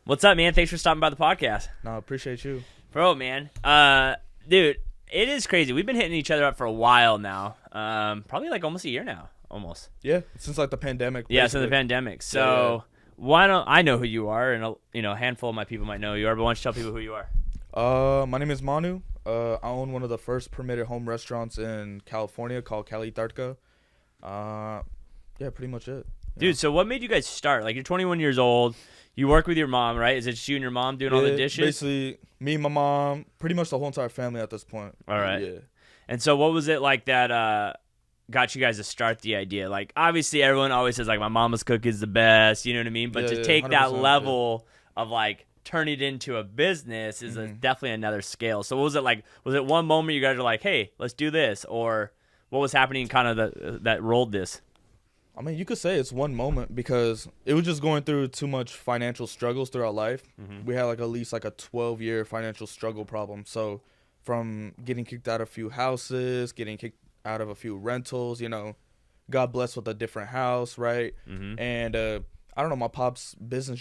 What's up, man? Thanks for stopping by the podcast. No, appreciate you. Bro, man. Dude, it is crazy. We've been hitting each other up for a while now. Probably like almost a year now. Almost. Yeah, since like the pandemic. Yeah, since the pandemic. So why don't I know who you are, and a handful of my people might know who you are, but why don't you tell people who you are? My name is Manu. I own one of the first permitted home restaurants in California called Cali Tardka. Yeah, pretty much it. Dude, so what made you guys start? Like, you're 21 years old. You work with your mom, right? Is it just you and your mom doing all the dishes? Basically, me, my mom, pretty much the whole entire family at this point. All right. Yeah. And so what was it like that got you guys to start the idea? Like, obviously, everyone always says, like, my mama's cook is the best, you know what I mean? But to take that level of, like, turn it into a business is definitely another scale. So what was it like? Was it one moment you guys were like, hey, let's do this? Or what was happening kind of that rolled this? I mean, you could say it's one moment because it was just going through too much financial struggles throughout life. We had like at least like a 12-year financial struggle problem. So from getting kicked out of a few houses, getting kicked out of a few rentals, got blessed with a different house, right? And I don't know, my pop's business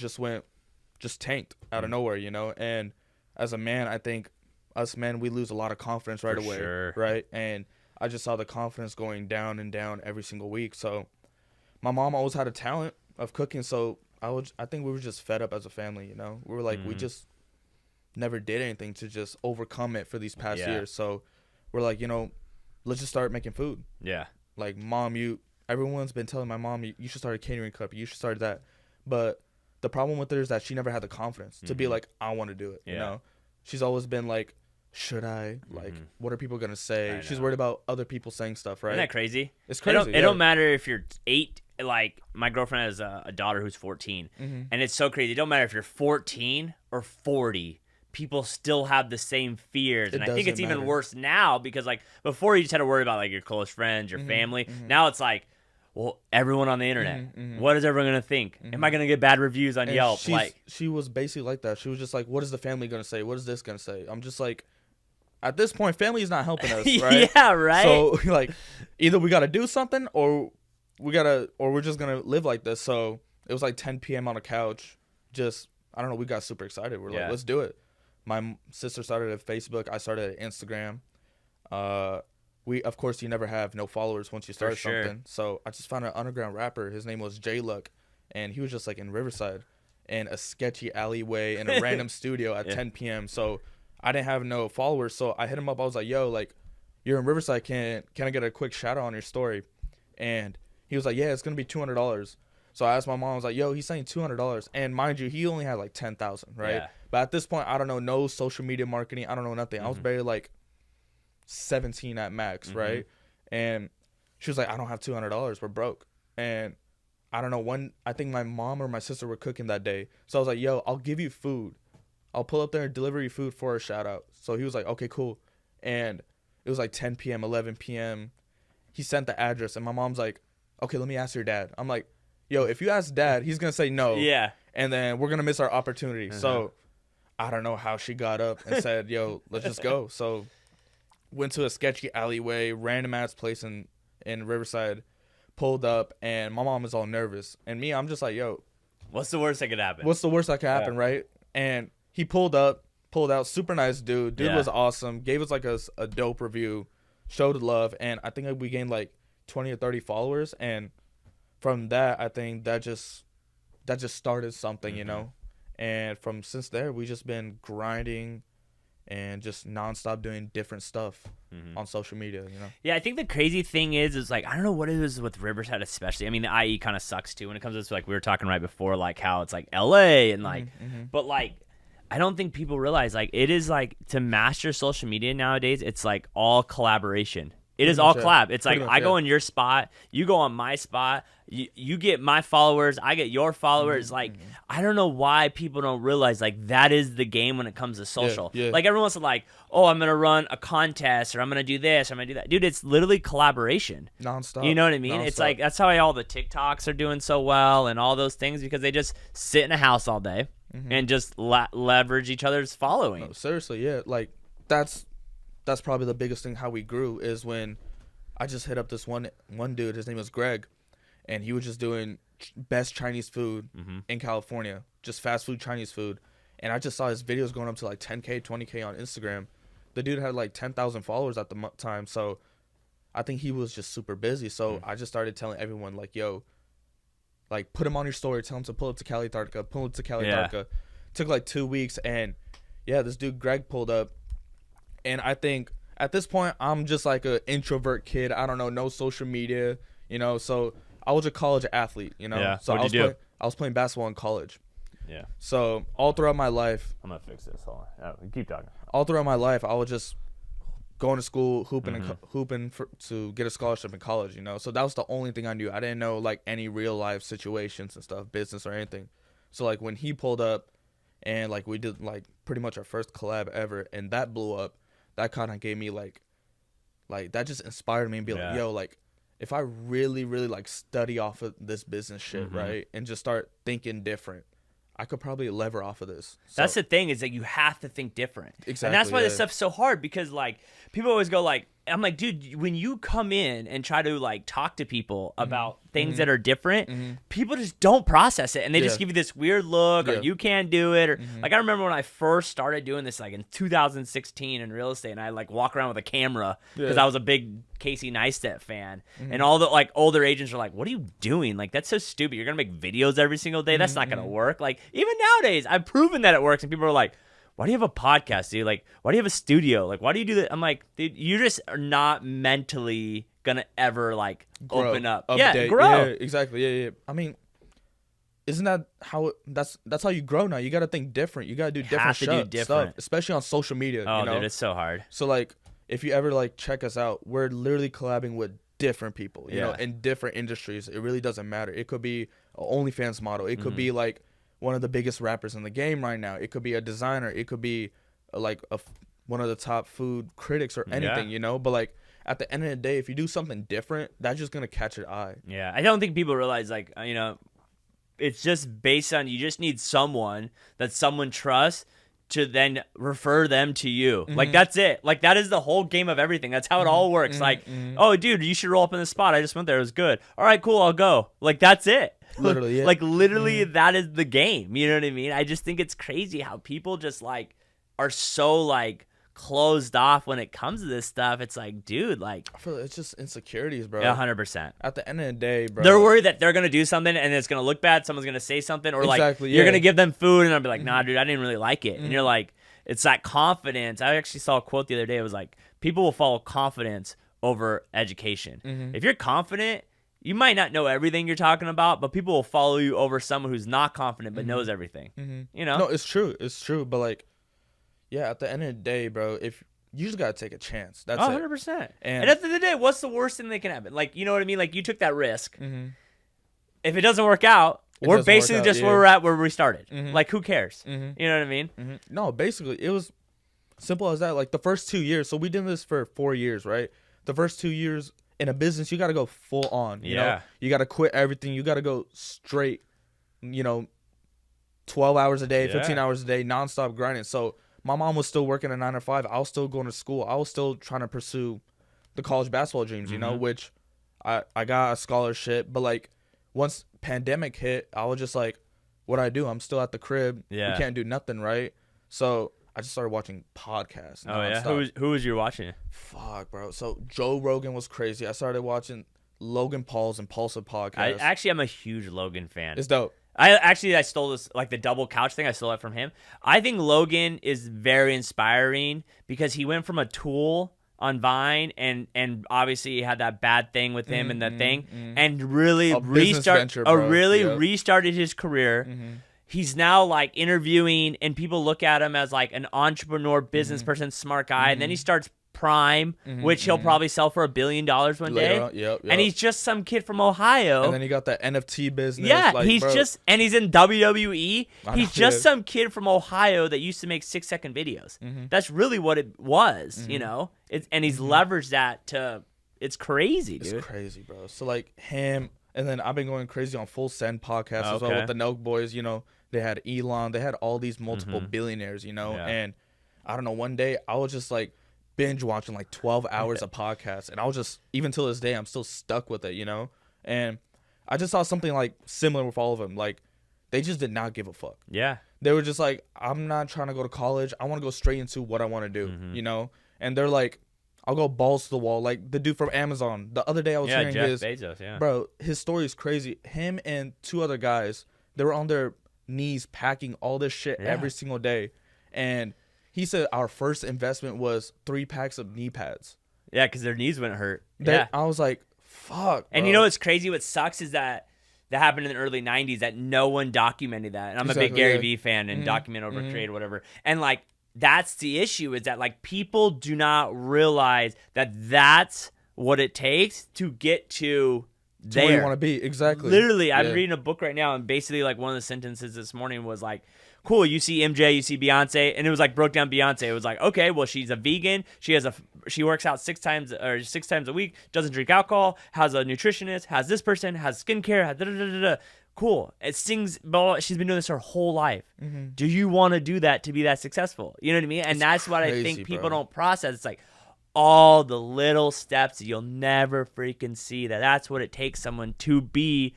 just tanked out of nowhere, And as a man, I think us men, we lose a lot of confidence right away, sure. Right? And I just saw the confidence going down and down every single week. So my mom always had a talent of cooking, so I think we were just fed up as a family, We were like, we just never did anything to just overcome it for these past years. So we're like, let's just start making food. Yeah. Like, mom, everyone's been telling my mom, you should start a catering company, you should start that. But the problem with her is that she never had the confidence to be like, I want to do it, She's always been like, should I? Like, what are people going to say? She's worried about other people saying stuff, right? Isn't that crazy? It's crazy. It don't matter if you're 8. Like, my girlfriend has a daughter who's 14, and it's so crazy. It don't matter if you're 14 or 40. People still have the same fears, and I think it's even worse now because, like, before you just had to worry about, like, your close friends, your family. Now it's like, well, everyone on the internet. What is everyone going to think? Am I going to get bad reviews on Yelp? She was basically like that. She was just like, what is the family going to say? What is this going to say? I'm just like, at this point, family is not helping us, right? Yeah, right. So, like, either we got to do something or we're just going to live like this. So it was like 10 p.m. on a couch. Just, I don't know, we got super excited. We're like, let's do it. My sister started at Facebook. I started at Instagram. Of course, you never have no followers once you start something. So I just found an underground rapper. His name was J-Luck, and he was just like in Riverside in a sketchy alleyway in a random studio at 10 p.m. So I didn't have no followers. So I hit him up. I was like, yo, like, you're in Riverside. Can I get a quick shout out on your story? And he was like, yeah, it's going to be $200. So I asked my mom, I was like, yo, he's saying $200. And mind you, he only had like 10,000, right? Yeah. But at this point, I don't know, no social media marketing. I don't know nothing. I was barely like 17 at max, right? And she was like, I don't have $200. We're broke. And I don't know, I think my mom or my sister were cooking that day. So I was like, yo, I'll give you food. I'll pull up there and deliver you food for a shout out. So he was like, okay, cool. And it was like 10 p.m., 11 p.m. He sent the address, and my mom's like, okay, let me ask your dad. I'm like, yo, if you ask dad, he's going to say no. Yeah. And then we're going to miss our opportunity. So I don't know how she got up and said, yo, let's just go. So went to a sketchy alleyway, random ass place in Riverside, pulled up, and my mom is all nervous. And me, I'm just like, yo. What's the worst that could happen? What's the worst that could happen, right? And he pulled out, super nice dude. Dude was awesome. Gave us like a dope review, showed love. And I think we gained like 20 or 30 followers. And from that, I think that just started something, And since there, we just been grinding and just nonstop doing different stuff on social media, Yeah, I think the crazy thing is like, I don't know what it is with Riverside especially. I mean, the IE kind of sucks too when it comes to, like, we were talking right before, like, how it's like LA and like, but like, I don't think people realize, like, it is like, to master social media nowadays, it's like all collaboration. It is all collab. It's like, I go in your spot, you go on my spot, you get my followers, I get your followers. Like, I don't know why people don't realize, like, that is the game when it comes to social. Like, everyone wants to, like, oh, I'm going to run a contest, or I'm going to do this, or I'm going to do that. Dude, it's literally collaboration. Nonstop. You know what I mean? Nonstop. It's like, that's how all the TikToks are doing so well and all those things, because they just sit in a house all day and just leverage each other's following. No, seriously, yeah. Like, that's probably the biggest thing how we grew is when I just hit up this one dude. His name was Greg, and he was just doing best Chinese food in California, just fast food Chinese food. And I just saw his videos going up to like 10K, 20K on Instagram. The dude had like 10,000 followers at the time. So I think he was just super busy. So I just started telling everyone like, yo, like put him on your story. Tell him to pull up to Cali Tardka. Pull up to Cali Tardka. Took like 2 weeks. And yeah, this dude Greg pulled up. And I think at this point, I'm just like an introvert kid. I don't know, no social media, you know. So I was a college athlete, you know. Yeah. So What'd you do? I was playing basketball in college. Yeah. So all throughout my life, I'm gonna fix this. Hold on. Keep talking. All throughout my life, I was just going to school, hooping to get a scholarship in college, you know. So that was the only thing I knew. I didn't know like any real life situations and stuff, business or anything. So like when he pulled up, and like we did like pretty much our first collab ever, and that blew up. That kind of gave me like that just inspired me and be like, yo, like if I really, really like study off of this business shit, right, and just start thinking different, I could probably lever off of this. So, that's the thing, is that you have to think different. Exactly. And that's why this stuff's so hard, because like people always go like, I'm like, dude, when you come in and try to like talk to people about things that are different, people just don't process it, and they just give you this weird look, or you can't do it, or like I remember when I first started doing this like in 2016 in real estate, and I like walk around with a camera because I was a big Casey Neistat fan, and all the like older agents are like, what are you doing? Like that's so stupid. You're gonna make videos every single day. That's not gonna work. Like even nowadays, I've proven that it works, and people are like, why do you have a podcast, dude? Like, why do you have a studio? Like, why do you do that? I'm like, dude, you just are not mentally gonna ever like open up. Update. Yeah, grow. Yeah, exactly. Yeah. I mean, isn't that how that's how you grow now? You got to think different. You got to do different stuff, especially on social media. Oh, you know? dude, it's so hard. So like, if you ever like check us out, we're literally collabing with different people, you know, in different industries. It really doesn't matter. It could be an OnlyFans model. It could be like one of the biggest rappers in the game right now. It could be a designer. It could be one of the top food critics or anything, you know. But like at the end of the day, if you do something different, that's just gonna catch your eye. Yeah, I don't think people realize like, you know, it's just based on, you just need someone that someone trusts to then refer them to you. Like that's it. Like that is the whole game of everything. That's how it all works. Like, oh dude, you should roll up in the spot. I just went there. It was good. All right, cool. I'll go. Like that's it. Literally, like literally that is the game. You know what I mean? I just think it's crazy how people just like are so like closed off when it comes to this stuff. It's like, dude, like I feel it's just insecurities, bro. Yeah, 100%. At the end of the day, bro, they're worried that they're gonna do something and it's gonna look bad. Someone's gonna say something, or like you're gonna give them food and I'll be like, nah, dude, I didn't really like it. And you're like, it's that confidence. I actually saw a quote the other day. It was like, people will follow confidence over education. If you're confident, you might not know everything you're talking about, but people will follow you over someone who's not confident but knows everything. You know? No, it's true. It's true. But like, yeah, at the end of the day, bro, if you just gotta take a chance. That's 100%. And at the end of the day, what's the worst thing that can happen? Like, you know what I mean? Like, you took that risk. If it doesn't work out, we're basically just where we're at, where we started. Like, who cares? You know what I mean? No, basically, it was simple as that. Like, the first 2 years, so we did this for 4 years, right? The first 2 years in a business, you got to go full on. You know? You got to quit everything. You got to go straight, you know, 12 hours a day, 15 hours a day, nonstop grinding. So my mom was still working a 9 to 5. I was still going to school. I was still trying to pursue the college basketball dreams, you know, which I got a scholarship. But, like, once pandemic hit, I was just like, what do I do? I'm still at the crib. We can't do nothing, right? So I just started watching podcasts. Oh, yeah? Who was you watching? Fuck, bro. So Joe Rogan was crazy. I started watching Logan Paul's Impulsive podcast. I'm a huge Logan fan. It's dope. I stole this, like the double couch thing. I stole that from him. I think Logan is very inspiring because he went from a tool on Vine and obviously he had that bad thing with him and that thing and really restarted his career. He's now like interviewing and people look at him as like an entrepreneur, business person, smart guy. And then he starts Prime, which he'll probably sell for $1 billion one day. And he's just some kid from Ohio. And then he got that NFT business. Yeah, like, he's in WWE. He's just some kid from Ohio that used to make 6-second videos. That's really what it was, you know? And he's leveraged that to, it's crazy, dude. It's crazy, bro. So like him, and then I've been going crazy on Full Send podcast as well with the Nelk boys, you know. They had Elon, they had all these multiple billionaires, you know. And I don't know, one day I was just like binge watching like 12 hours of podcasts, and I was just, even till this day, I'm still stuck with it, you know. And I just saw something like similar with all of them. Like, they just did not give a fuck. Yeah. They were just like, I'm not trying to go to college. I want to go straight into what I want to do, you know? And they're like, I'll go balls to the wall. Like the dude from Amazon. The other day I was hearing Jeff his... Bezos, Bro, his story is crazy. Him and 2 other guys, they were on their knees packing all this shit every single day. And he said our first investment was 3 packs of knee pads. Yeah, because their knees wouldn't hurt. I was like, fuck, and bro. you know what's crazy? What sucks is that happened in the early 90s that no one documented that. And I'm a big Gary Vee fan and document over create or whatever. And like, that's the issue, is that like people do not realize that that's what it takes to get to there. Where you want to be. Exactly. Literally, I'm reading a book right now, and basically like one of the sentences this morning was like, cool, you see MJ, you see Beyonce, and it was like broke down Beyonce. It was like, okay, well, she's a vegan. She works out 6 times a week, doesn't drink alcohol, has a nutritionist, has this person, has skincare, has da-da-da-da-da. Cool. It sings, but she's been doing this her whole life. Do you want to do that to be that successful? You know what I mean? And that's what I think people don't process. It's like all the little steps that you'll never freaking see. That's what it takes someone to be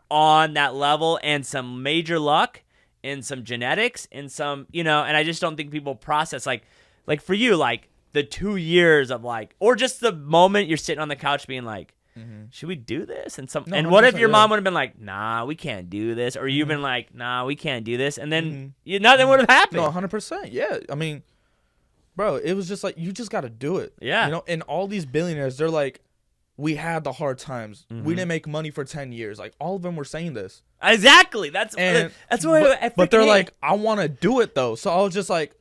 on that level, and some major luck and some genetics and some, you know, and I just don't think people process like for you, like the 2 years of like, or just the moment you're sitting on the couch being like, should we do this? And what if your mom would have been like, nah, we can't do this, or you've been like, nah, we can't do this, and then nothing would have happened. No, 100%. Yeah, I mean, bro, it was just like, you just got to do it. Yeah, you know, and all these billionaires, they're like, we had the hard times. We didn't make money for 10 years. Like, all of them were saying this. Exactly. That's why. But they're like, I want to do it though. So I was just like,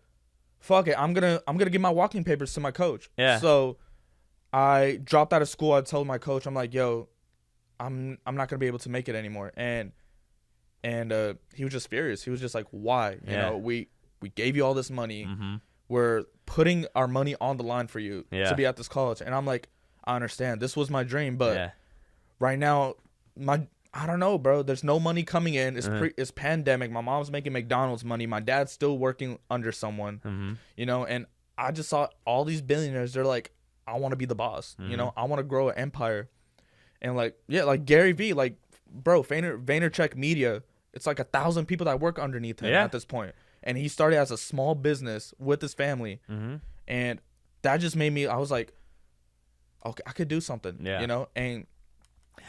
fuck it. I'm gonna give my walking papers to my coach. Yeah. So I dropped out of school. I told my coach, I'm like, yo, I'm not gonna be able to make it anymore. And he was just furious. He was just like, why? You know, we gave you all this money. We're putting our money on the line for you to be at this college. And I'm like, I understand. This was my dream, but right now, I don't know, bro. There's no money coming in. It's pandemic. My mom's making McDonald's money. My dad's still working under someone, you know. And I just saw all these billionaires. They're like, I want to be the boss. You know, I want to grow an empire. And like, like Gary Vee, like, bro, Vaynerchuk Media. It's like 1,000 people that work underneath him at this point. And he started as a small business with his family. And that just made me, I was like, okay, I could do something, you know? And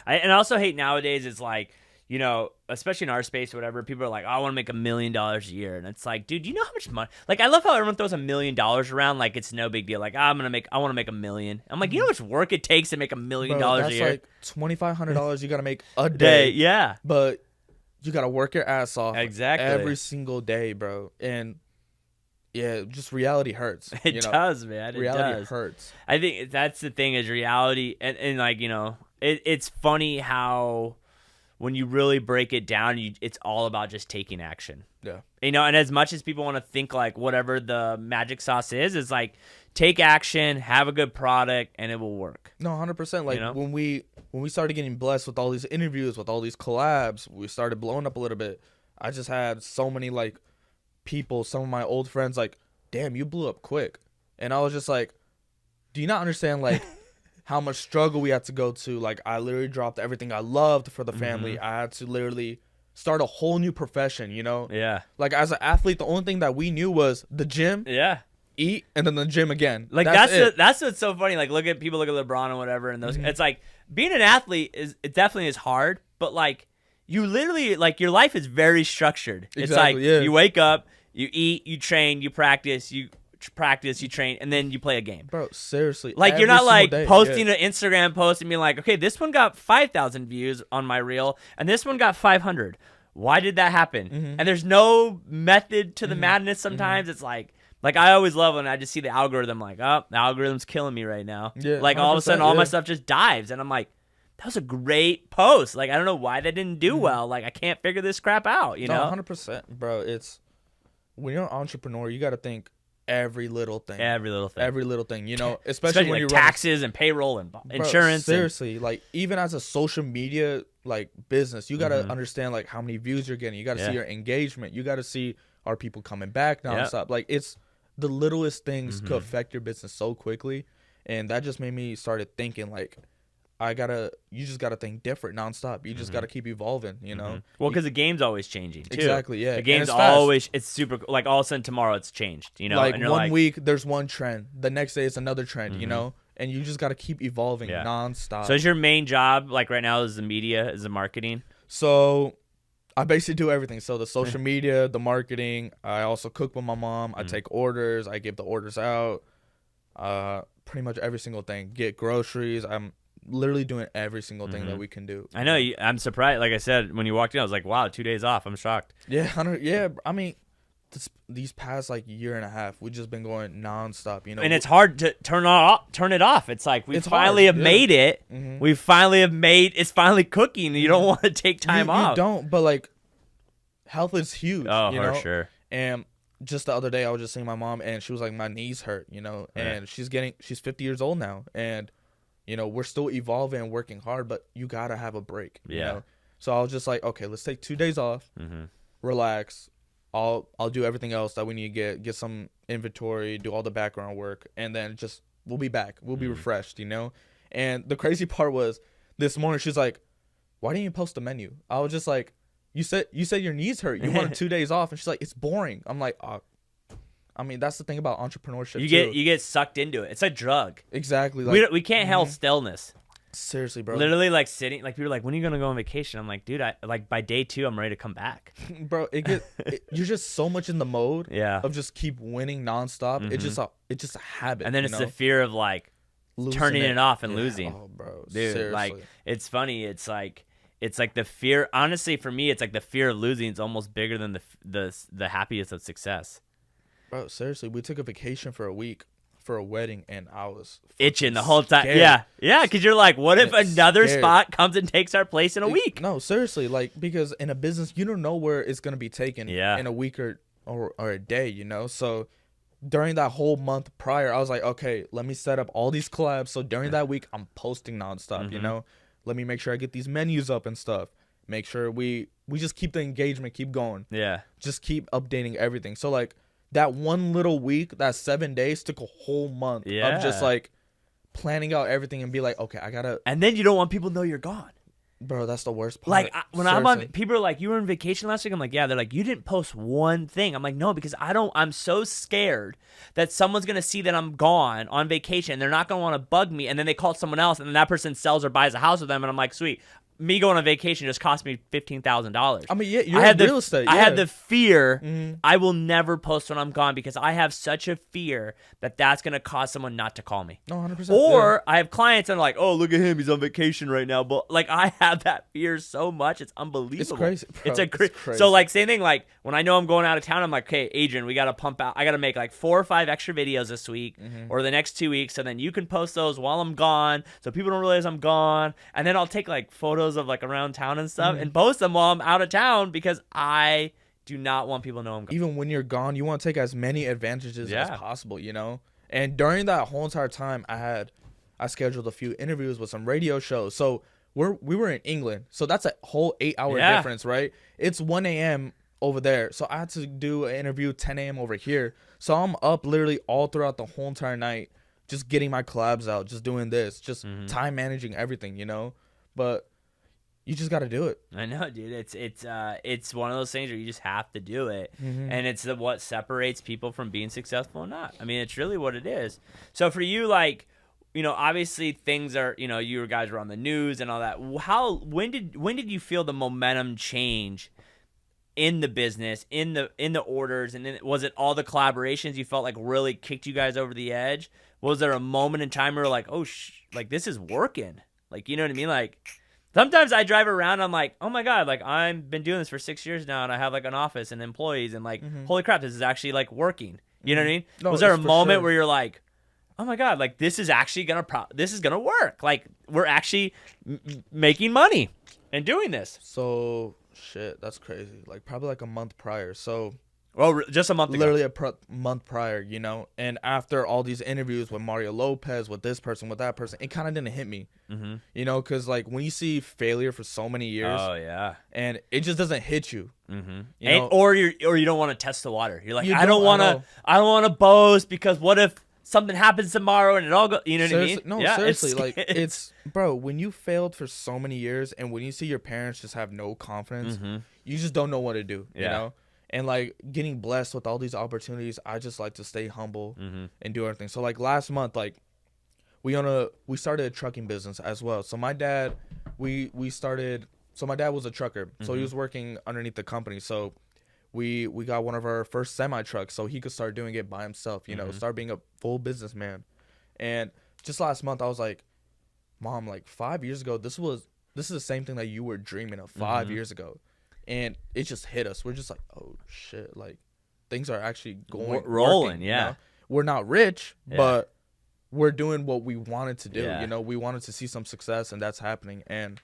I also hate nowadays, it's like, you know, especially in our space or whatever, people are like, oh, I want to make $1 million a year. And it's like, dude, you know how much money? Like, I love how everyone throws $1 million around like it's no big deal. Like, I want to make $1 million. I'm like, you know how much work it takes to make $1 million a year? That's like $2,500 you got to make a day. Yeah. But you got to work your ass off every single day, bro. And yeah, just reality hurts. It does, man. Reality hurts. I think that's the thing, is reality. And like, you know, it's funny how when you really break it down, it's all about just taking action. Yeah. You know, and as much as people want to think like whatever the magic sauce is like, take action, have a good product, and it will work. No, 100%. Like, you know? when we started getting blessed with all these interviews, with all these collabs, we started blowing up a little bit. I just had so many like people, some of my old friends, like, damn, you blew up quick. And I was just like, do you not understand like how much struggle we had to go to? Like, I literally dropped everything I loved for the family. I had to literally start a whole new profession, you know? Yeah. Like, as an athlete, the only thing that we knew was the gym. Yeah. Eat, and then the gym again. Like, that's what's so funny. Like, look at LeBron and whatever, and those. It's like, being an athlete it definitely is hard, but like, you literally, like, your life is very structured. It's like, you wake up, you eat, you train, you practice, you train, and then you play a game. Bro, seriously. Like, you're not like posting an Instagram post and being like, okay, this one got 5,000 views on my reel, and this one got 500. Why did that happen? And there's no method to the madness sometimes. It's like I always love when I just see the algorithm, like, oh, the algorithm's killing me right now. Yeah, like, all of a sudden, all my stuff just dives, and I'm like, that was a great post. Like, I don't know why that didn't do well. Like, I can't figure this crap out, you know? 100%, bro. It's, when you're an entrepreneur, you got to think every little thing. Every little thing, you know? Especially when like you're taxes and payroll and insurance. Seriously, like, even as a social media, like, business, you got to understand, like, how many views you're getting. You got to see your engagement. You got to see, are people coming back nonstop? Like, it's the littlest things could affect your business so quickly. And that just made me started thinking, like, you just gotta think different nonstop. You just gotta keep evolving, you know. Well, because the game's always changing too. Exactly, yeah. The game's always, it's super, like all of a sudden tomorrow it's changed, you know. Like and one week there's one trend, the next day it's another trend, you know. And you just gotta keep evolving nonstop. So is your main job like right now is the media, is the marketing? So I basically do everything. So the social media, the marketing. I also cook with my mom. I take orders. I give the orders out. Pretty much every single thing. Get groceries. I'm literally doing every single thing that we can do. I know. I'm surprised. Like I said, when you walked in, I was like, wow, 2 days off. I'm shocked. Yeah. I mean, these past like year and a half, we've just been going nonstop, you know. And it's hard to turn it off. It's like we finally have made it. We finally have made. It's finally cooking. You don't want to take time off. You don't. But like, health is huge. Oh, you for know? sure. And just the other day, I was just seeing my mom, and she was like, my knees hurt, you know. And she's 50 years old now, and you know, we're still evolving and working hard, but you gotta have a break. You know? So I was just like, okay, let's take 2 days off, relax. I'll do everything else that we need to get some inventory, do all the background work, and then we'll be back. We'll be refreshed, you know. And the crazy part was this morning she's like, "Why didn't you post the menu?" I was just like, "You said your knees hurt. You wanted 2 days off," and she's like, "It's boring." I'm like, I mean, that's the thing about entrepreneurship. You get sucked into it. It's a drug. Exactly. Like, we can't handle stillness. Seriously, bro. Literally, like sitting, like people are like, "When are you gonna go on vacation?" I'm like, "Dude, I like by day 2, I'm ready to come back." Bro, you're just so much in the mode of just keep winning nonstop. It's just a habit. And then it's the fear of like turning it off and losing. Oh, bro, dude, seriously. like it's funny. It's like the fear. Honestly, for me, it's like the fear of losing is almost bigger than the happiness of success. Bro, seriously, we took a vacation for a week for a wedding, and I was itching the whole time. Scared. Yeah, because you're like, what if another spot comes and takes our place in a week? No, seriously, like, because in a business, you don't know where it's gonna be taken in a week or a day, you know. So during that whole month prior, I was like, okay, let me set up all these collabs. So during that week, I'm posting nonstop, you know. Let me make sure I get these menus up and stuff. Make sure we just keep the engagement, keep going. Yeah, just keep updating everything. So like, that one little week, that 7 days took a whole month of just like planning out everything and be like, okay, I gotta. And then you don't want people to know you're gone. Bro, that's the worst part. Like when I'm on, people are like, "You were on vacation last week." I'm like, "Yeah." They're like, "You didn't post one thing." I'm like, "No, because I'm so scared that someone's gonna see that I'm gone on vacation. They're not gonna want to bug me, and then they call someone else, and then that person sells or buys a house with them, and I'm like, sweet." Me going on vacation just cost me $15,000. I mean, yeah, you're in real estate. I had the fear. I will never post when I'm gone because I have such a fear that that's going to cause someone not to call me. No, 100%. Or I have clients and like, oh, look at him, he's on vacation right now. But like, I have that fear so much, it's unbelievable. It's crazy, bro. It's crazy. So like, same thing. Like when I know I'm going out of town, I'm like, okay, Adrian, we got to pump out. I got to make like 4 or 5 extra videos this week or the next 2 weeks, so then you can post those while I'm gone, so people don't realize I'm gone. And then I'll take like photos of like around town and stuff and post them while I'm out of town because I do not want people to know I'm gone. Even when you're gone, you want to take as many advantages as possible, you know? And during that whole entire time, I scheduled a few interviews with some radio shows. So we were in England. So that's a whole 8-hour difference, right? It's 1 a.m. over there. So I had to do an interview 10 a.m. over here. So I'm up literally all throughout the whole entire night, just getting my collabs out, just doing this, just time managing everything, you know? But you just got to do it. I know, dude. It's one of those things where you just have to do it, and it's what separates people from being successful or not. I mean, it's really what it is. So for you, like, you know, obviously things are, you know, you guys were on the news and all that. When did you feel the momentum change in the business, in the orders, and then was it all the collaborations you felt like really kicked you guys over the edge? Was there a moment in time where you're like, oh, like this is working? Like, you know what I mean? Like. Sometimes I drive around, I'm like, oh my God, like I've been doing this for 6 years now and I have like an office and employees and like, holy crap, this is actually like working. You know what I mean? No, was there a moment where you're like, oh my God, like this is actually this is gonna work. Like we're actually making money and doing this. So shit, that's crazy. Like probably like a month prior. So. Well, just a month ago. Literally month prior, you know? And after all these interviews with Mario Lopez, with this person, with that person, it kind of didn't hit me. You know, because, like, when you see failure for so many years. Oh, yeah. And it just doesn't hit you. You know? Or you don't want to test the water. You're like, I don't want to boast because what if something happens tomorrow and it all go. You know what I mean? No, seriously, like it's bro. When you failed for so many years, and when you see your parents just have no confidence, you just don't know what to do. You know. And, like, getting blessed with all these opportunities, I just like to stay humble and do everything. So, like, last month, like, we started a trucking business as well. So, my dad, my dad was a trucker. So, he was working underneath the company. So, we got one of our first semi-trucks so he could start doing it by himself, you know, start being a full businessman. And just last month, I was like, Mom, like, 5 years ago, this is the same thing that you were dreaming of 5 years ago. And it just hit us. We're just like, oh shit, like things are actually rolling. Working, you know? We're not rich, but we're doing what we wanted to do. You know, we wanted to see some success, and that's happening. And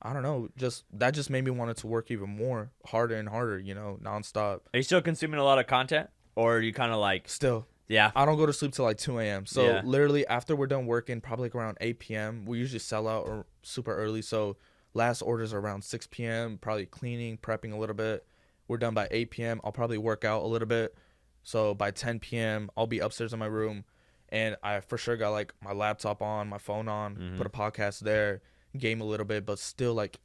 I don't know, that just made me want it to work even more, harder and harder. You know, nonstop. Are you still consuming a lot of content, or are you kind of like still? Yeah. I don't go to sleep till like 2 a.m. So literally after we're done working, probably like around 8 p.m. We usually sell out or super early. So last orders are around 6 p.m., probably cleaning, prepping a little bit. We're done by 8 p.m. I'll probably work out a little bit. So by 10 p.m., I'll be upstairs in my room. And I for sure got, like, my laptop on, my phone on, put a podcast there, game a little bit, but still, like,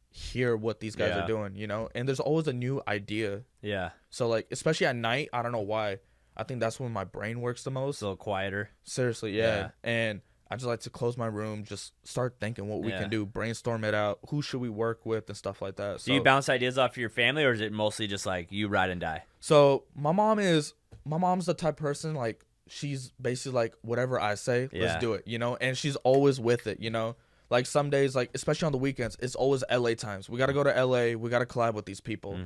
hear what these guys are doing, you know? And there's always a new idea. Yeah. So, like, especially at night, I don't know why. I think that's when my brain works the most. It's a little quieter. Seriously, yeah. And I just like to close my room, just start thinking what we can do, brainstorm it out, who should we work with and stuff like that. So, do you bounce ideas off your family, or is it mostly just like you ride and die? So my mom's the type of person, like, she's basically like, whatever I say, let's do it, you know? And she's always with it, you know? Like some days, like especially on the weekends, it's always LA times. We got to go to LA. We got to collab with these people.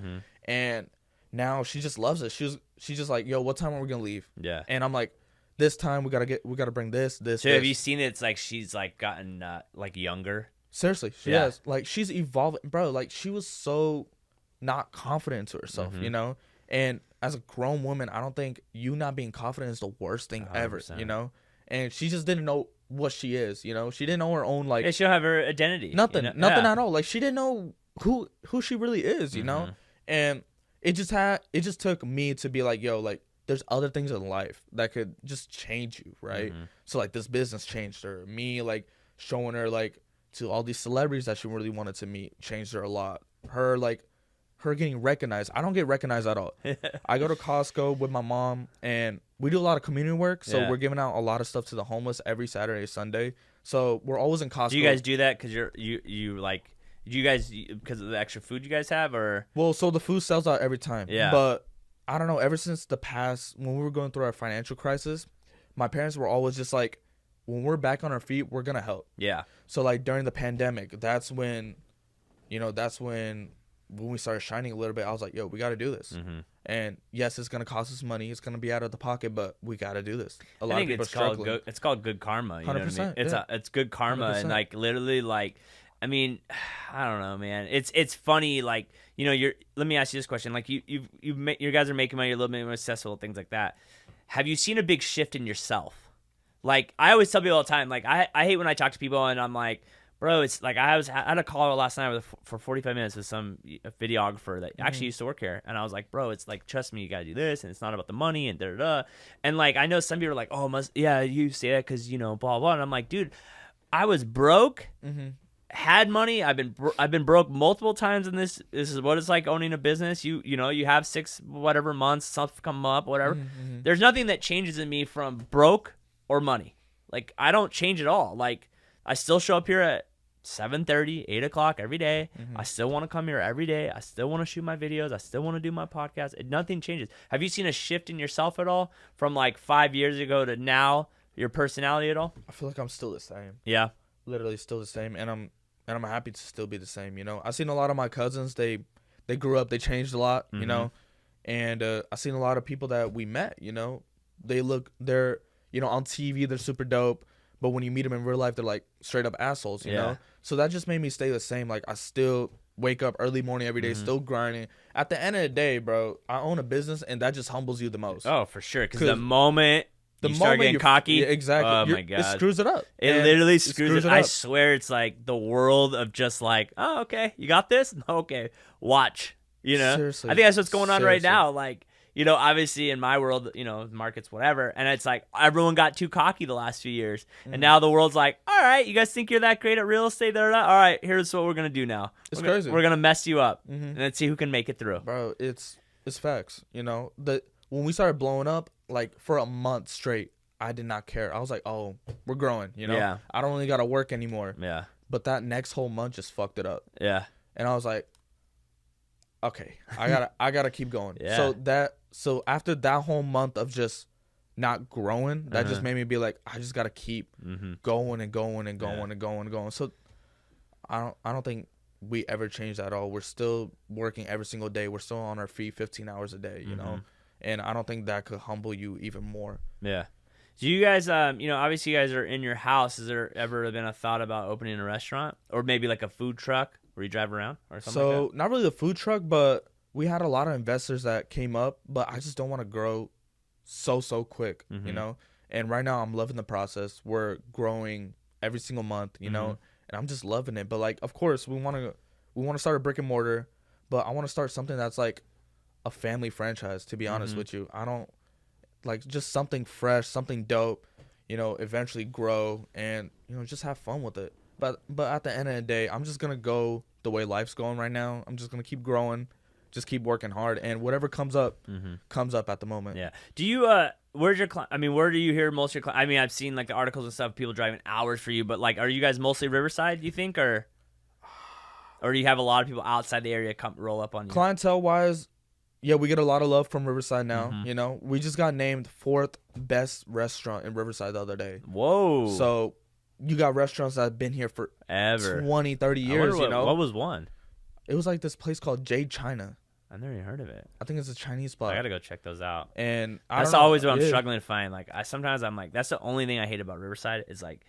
And now she just loves it. She's just like, yo, what time are we going to leave? Yeah. And I'm like, this time we gotta bring this. So have you seen it? It's like she's like gotten like younger. Seriously, she has. Like she's evolving, bro. Like she was so not confident into herself, you know. And as a grown woman, I don't think you not being confident is the worst thing 100%. Ever, you know. And she just didn't know what she is, you know. She didn't know her own like. Yeah, she don't have her identity. Nothing, you know? nothing at all. Like she didn't know who she really is, you know. And it just took me to be like, yo, like. There's other things in life that could just change you, right? So, like, this business changed her. Me, like, showing her, like, to all these celebrities that she really wanted to meet changed her a lot. Her getting recognized. I don't get recognized at all. I go to Costco with my mom, and we do a lot of community work. So, we're giving out a lot of stuff to the homeless every Saturday, Sunday. So, we're always in Costco. Do you guys do that because you like... Do you guys... Because of the extra food you guys have, or... Well, so the food sells out every time. Yeah. But... I don't know, ever since the past, when we were going through our financial crisis, my parents were always just like, when we're back on our feet, we're going to help. Yeah. So, like, during the pandemic, that's when we started shining a little bit. I was like, yo, we got to do this. And, yes, it's going to cost us money. It's going to be out of the pocket, but we got to do this. A lot of people are struggling. It's called good karma. You know what I mean? It's good karma. 100%. And, like, literally, like, I mean, I don't know, man. It's funny, like, you know, let me ask you this question. Like, you guys are making money, you're a little bit more successful, things like that. Have you seen a big shift in yourself? Like, I always tell people all the time, like, I hate when I talk to people and I'm like, bro, it's like, I had a call last night for 45 minutes with some videographer that actually used to work here. And I was like, bro, it's like, trust me, you got to do this. And it's not about the money and da-da-da. And, like, I know some people are like, oh, you say that because, you know, blah, blah. And I'm like, dude, I was broke. Had money. I've been broke multiple times in this. This is what it's like owning a business. You know, you have 6 whatever months, stuff come up, whatever. There's nothing that changes in me from broke or money. Like, I don't change at all. Like, I still show up here at 7:30, 8 o'clock every day. I still want to come here every day. I still want to shoot my videos. I still want to do my podcast. Nothing changes. Have you seen a shift in yourself at all from like 5 years ago to now? Your personality at all? I feel like I'm still the same. Yeah. Literally still the same. And I'm happy to still be the same, you know. I've seen a lot of my cousins, they grew up, they changed a lot, you know. And I've seen a lot of people that we met, you know. They're, you know, on TV, they're super dope. But when you meet them in real life, they're like straight up assholes, you know. So that just made me stay the same. Like, I still wake up early morning every day, still grinding. At the end of the day, bro, I own a business, and that just humbles you the most. Oh, for sure. Because the moment... You start getting cocky. Yeah, exactly. Oh, my God. It screws it up. It literally screws it up. I swear it's like the world of just like, oh, okay, you got this? Okay, watch. You know? Seriously. I think that's what's going on right now. Like, you know, obviously in my world, you know, markets, whatever. And it's like everyone got too cocky the last few years. And now the world's like, all right, you guys think you're that great at real estate? All right, here's what we're going to do now. It's crazy. We're going to mess you up and then see who can make it through. Bro, it's facts. You know, when we started blowing up, like for a month straight, I did not care. I was like, oh, we're growing, you know? Yeah. I don't really got to work anymore. Yeah. But that next whole month just fucked it up. Yeah. And I was like, okay, I gotta keep going. Yeah. So after that whole month of just not growing, that just made me be like, I just gotta keep going and going and going and going and going. So I don't think we ever changed at all. We're still working every single day. We're still on our feet 15 hours a day, you know? And I don't think that could humble you even more. Yeah. Do you guys, you know, obviously you guys are in your house. Has there ever been a thought about opening a restaurant or maybe like a food truck where you drive around or something like that? So not really the food truck, but we had a lot of investors that came up, but I just don't want to grow so quick, you know? And right now I'm loving the process. We're growing every single month, you know, and I'm just loving it. But like, of course we want to start a brick and mortar, but I want to start something that's like a family franchise, to be honest with you. I don't like just something fresh, something dope, you know, eventually grow and, you know, just have fun with it. But at the end of the day, I'm just going to go the way life's going right now. I'm just going to keep growing, just keep working hard, and whatever comes up at the moment. Yeah. Do you where's your I mean, where do you hear most of your I mean, I've seen like the articles and stuff, people driving hours for you, but like are you guys mostly Riverside, do you think, or do you have a lot of people outside the area come roll up on you? Clientele wise, yeah, we get a lot of love from Riverside now. You know, we just got named 4th best restaurant in Riverside the other day. Whoa. So you got restaurants that have been here for 20, 30 years, you know? What was one? It was like this place called Jade China. I've never even heard of it. I think it's a Chinese spot. I got to go check those out. And that's always what I'm struggling to find. Like, sometimes I'm like, that's the only thing I hate about Riverside is like,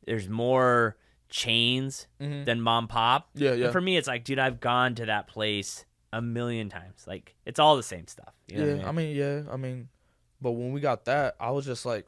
there's more chains than mom pop. Yeah. And for me, it's like, dude, I've gone to that place a million times. Like, it's all the same stuff. You know what I mean, but when we got that, I was just like,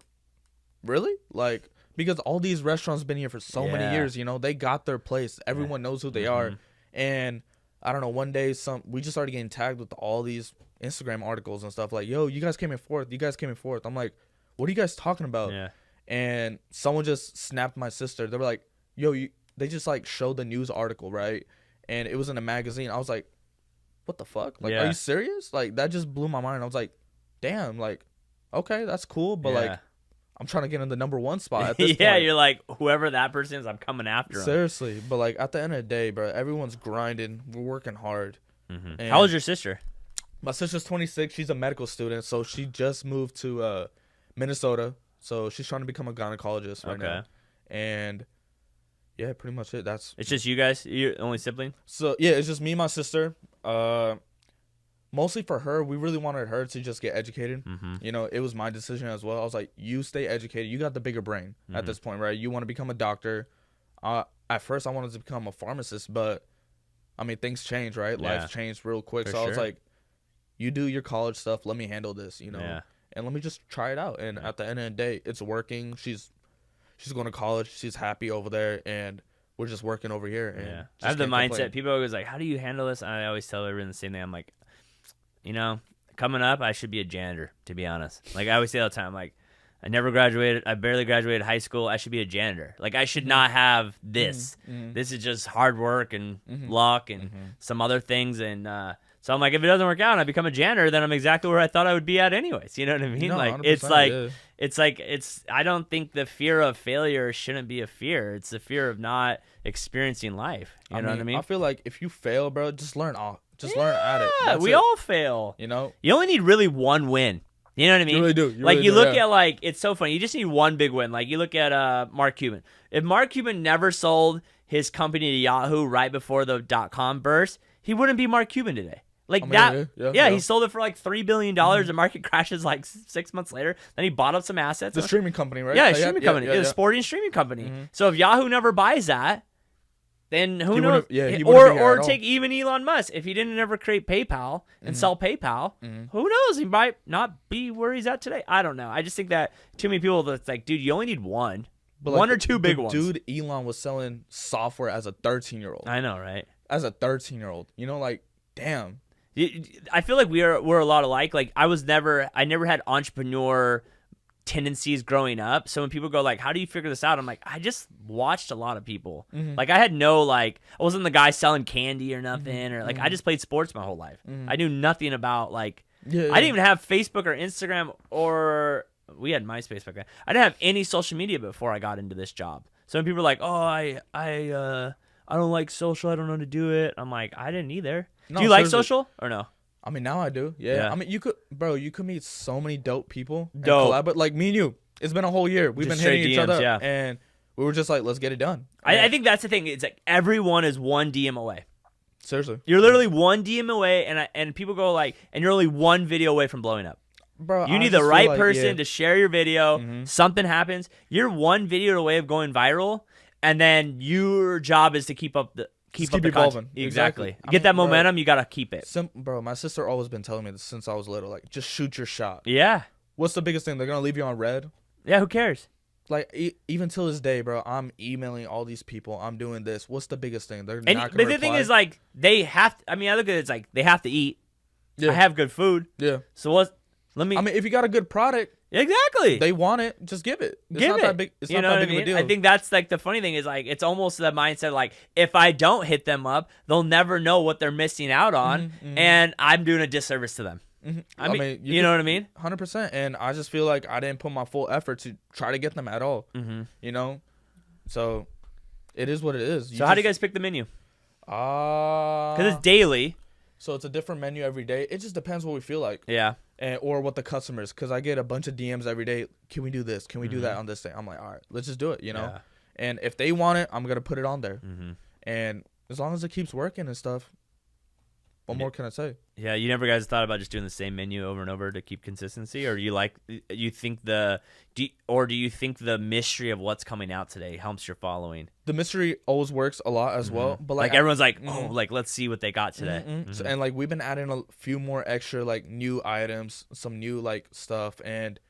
really? Like, because all these restaurants been here for so many years, you know, they got their place. Everyone knows who they are. And I don't know, one day we just started getting tagged with all these Instagram articles and stuff like, yo, you guys came in 4th. You guys came in 4th. I'm like, what are you guys talking about? Yeah. And someone just snapped my sister. They were like, yo, they just like showed the news article, right? And it was in a magazine. I was like, what the fuck? Like, are you serious? Like, that just blew my mind. I was like, damn, like, okay, that's cool. But like, I'm trying to get in the number 1 spot at this point. You're like, whoever that person is, I'm coming after him. Seriously. But like, at the end of the day, bro, everyone's grinding. We're working hard. How old's your sister? My sister's 26. She's a medical student. So she just moved to Minnesota. So she's trying to become a gynecologist right now. And yeah, pretty much it. It's just you guys? You're the only sibling? So yeah, it's just me and my sister. Mostly for her, we really wanted her to just get educated. You know, it was my decision as well. I was like, you stay educated. You got the bigger brain at this point, right? You want to become a doctor. At first, I wanted to become a pharmacist, but I mean, things change, right? Yeah. Life changed real quick. I was like, you do your college stuff. Let me handle this, you know? Yeah. And let me just try it out. And at the end of the day, it's working. She's going to college. She's happy over there. And we're just working over here. And I have the mindset. Complain. People are always like, how do you handle this? And I always tell everyone the same thing. I'm like, you know, coming up, I should be a janitor, to be honest. Like, I always say all the time, like, I never graduated. I barely graduated high school. I should be a janitor. Like, I should not have this. This is just hard work and luck and some other things. And so I'm like, if it doesn't work out and I become a janitor, then I'm exactly where I thought I would be at anyways. You know what I mean? No, like, I don't think the fear of failure shouldn't be a fear. It's the fear of not experiencing life. You know what I mean? I feel like if you fail, bro, just learn learn at it. Yeah, we all fail. You know? You only need really one win. You know what I mean? You really do. You look at, like, it's so funny. You just need one big win. Like, you look at Mark Cuban. If Mark Cuban never sold his company to Yahoo right before the .com burst, he wouldn't be Mark Cuban today. Like, he sold it for like $3 billion. The market crashes like 6 months later. Then he bought up some assets. The streaming company, right? Yeah, streaming company. The sporting streaming company. So if Yahoo never buys that, then who knows? Or take even Elon Musk. If he didn't ever create PayPal and sell PayPal, who knows? He might not be where he's at today. I don't know. I just think that too many people that's like, dude, you only need one. But one or two big ones. Dude, Elon was selling software as a 13-year-old. I know, right? As a 13-year-old. You know, like, damn. I feel like we're a lot alike. Like I never had entrepreneur tendencies growing up. So when people go like, how do you figure this out? I'm like, I just watched a lot of people. Like I had no like, I wasn't the guy selling candy or nothing, or like I just played sports my whole life. I knew nothing about like, I didn't even have Facebook or Instagram, or we had MySpace back then. I didn't have any social media before I got into this job. So when people are like, oh, I don't like social, I don't know how to do it. I'm like, I didn't either. No, do you like social or no? I mean, now I do. Yeah. I mean, you could meet so many dope people. Dope. Like me and you, it's been a whole year. We've been hitting each other up, and we were just like, let's get it done. I think that's the thing. It's like everyone is one DM away. Seriously. You're literally one DM away, and people go like, and you're only one video away from blowing up. Bro, you need the right person to share your video. Something happens. You're one video away of going viral, and then your job is to keep up the evolving. Exactly. Get that momentum. You gotta keep it. Bro, my sister always been telling me this since I was little. Like, just shoot your shot. Yeah. What's the biggest thing? They're gonna leave you on red. Yeah. Who cares? Like even till this day, bro, I'm emailing all these people. I'm doing this. What's the biggest thing? They're not gonna reply. But the thing is, like, they have. I mean, I look at it, it's like they have to eat. Yeah. I have good food. Yeah. So what? I mean, if you got a good product, exactly, they want it. Just give it. It's not that big. It's not that big of a deal. I think that's like the funny thing is like it's almost the mindset like if I don't hit them up, they'll never know what they're missing out on, and I'm doing a disservice to them. I mean, you know what I mean? 100%. And I just feel like I didn't put my full effort to try to get them at all. You know, so it is what it is. So how do you guys pick the menu? Because it's daily. So it's a different menu every day. It just depends what we feel like. Yeah. Or what the customers, because I get a bunch of DMs every day. Can we do this? Can we do that on this day? I'm like, all right, let's just do it, you know? Yeah. And if they want it, I'm going to put it on there. And as long as it keeps working and stuff, what more can I say? Yeah, you never guys thought about just doing the same menu over and over to keep consistency, or do you think the mystery of what's coming out today helps your following? The mystery always works a lot as well, but like everyone's like, oh, like let's see what they got today. So, and like we've been adding a few more extra like new items, some new like stuff, and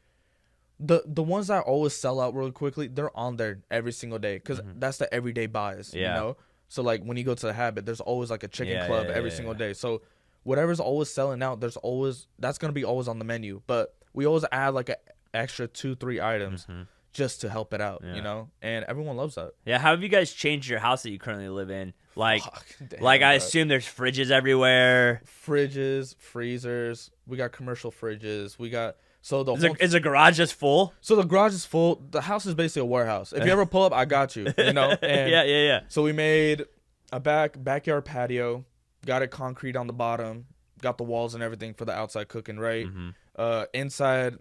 the ones that always sell out real quickly, they're on there every single day because that's the everyday buys, you know. So like when you go to the Habit, there's always like a chicken club every single day. So whatever's always selling out, that's gonna be always on the menu. But we always add like an extra 2-3 items just to help it out, you know. And everyone loves that. Yeah. How have you guys changed your house that you currently live in? Like, I assume there's fridges everywhere. Fridges, freezers. We got commercial fridges. We got. So is the garage just full? So the garage is full. The house is basically a warehouse. If you ever pull up, I got you. You know. And yeah. So we made a backyard patio. Got it concrete on the bottom. Got the walls and everything for the outside cooking. Right. Inside,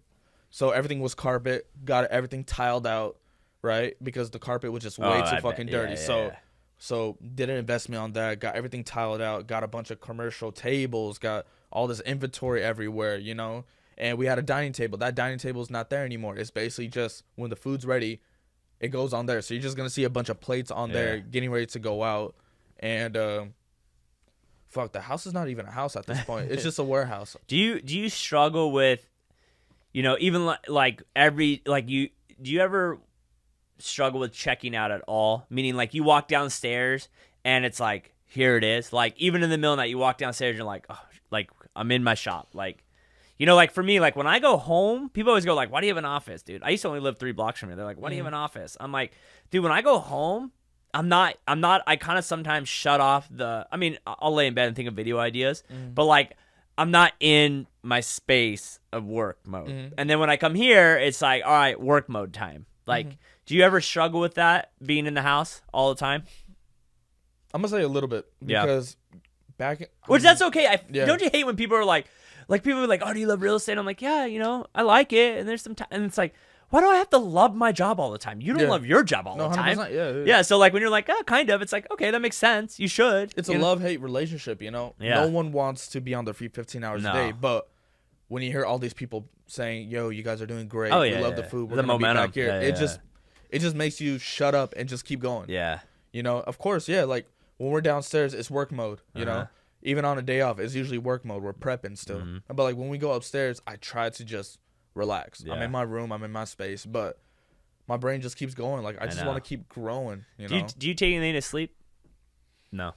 so everything was carpet. Got everything tiled out. Right, because the carpet was just way too fucking dirty. So did an investment on that. Got everything tiled out. Got a bunch of commercial tables. Got all this inventory everywhere. You know. And we had a dining table. That dining table is not there anymore. It's basically just when the food's ready, it goes on there. So you're just going to see a bunch of plates on there getting ready to go out. And the house is not even a house at this point. It's just a warehouse. Do you struggle with, you know, even do you ever struggle with checking out at all? Meaning like you walk downstairs and it's like, here it is. Like even in the middle of the night, you walk downstairs and you're like, oh, like I'm in my shop. Like, you know, like for me, like when I go home, people always go like, why do you have an office, dude? I used to only live 3 blocks from here. They're like, why do you have an office? I'm like, dude, when I go home, I kind of sometimes shut off I'll lay in bed and think of video ideas, but like I'm not in my space of work mode. And then when I come here, it's like, all right, work mode time. Like, do you ever struggle with that being in the house all the time? I'm going to say a little bit because that's okay. Don't you hate when people are like people are like, oh, do you love real estate? I'm like, yeah, you know, I like it. And there's some time, and it's like, why do I have to love my job all the time? You don't love your job all the time. Yeah. So like when you're like, oh, kind of, it's like, okay, that makes sense. You should. It's a love-hate relationship, you know? Yeah. No one wants to be on their feet 15 hours a day. But when you hear all these people saying, yo, you guys are doing great. We love the food. We're going to be back here. It just makes you shut up and just keep going. Yeah. You know, of course, like when we're downstairs, it's work mode, you know? Even on a day off, it's usually work mode. We're prepping still. But like when we go upstairs, I try to just relax. I'm in my room. I'm in my space. But my brain just keeps going. Like I just want to keep growing. You know? Do you take anything to sleep? No.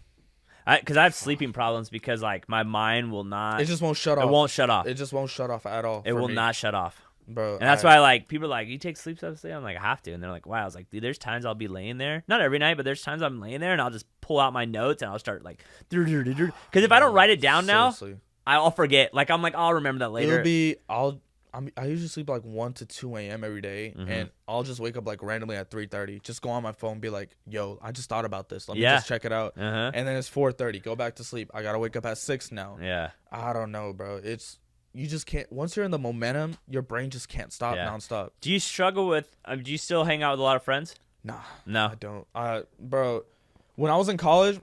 Because I have sleeping problems because like my mind will not. It just won't shut off. It won't shut off. It just won't shut off at all. It will not shut off. Bro, and that's why like people are like, you take sleep stuff today? I'm like, I have to. And they're like, wow. I was like, dude, there's times I'll be laying there, not every night, but there's times I'm laying there and I'll just pull out my notes and I'll start like, because if I don't write it down now, I'll forget. Like I'm like, I'll remember that later. It'll be I usually sleep like 1 to 2 a.m. every day, and I'll just wake up like randomly at 3:30. Just go on my phone, and be like, "Yo, I just thought about this. Let me just check it out." And then it's 4:30. Go back to sleep. I gotta wake up at 6 now. Yeah. I don't know, bro. You just can't. Once you're in the momentum, your brain just can't stop nonstop. Do you struggle with? Do you still hang out with a lot of friends? Nah, no, I don't. Bro, when I was in college,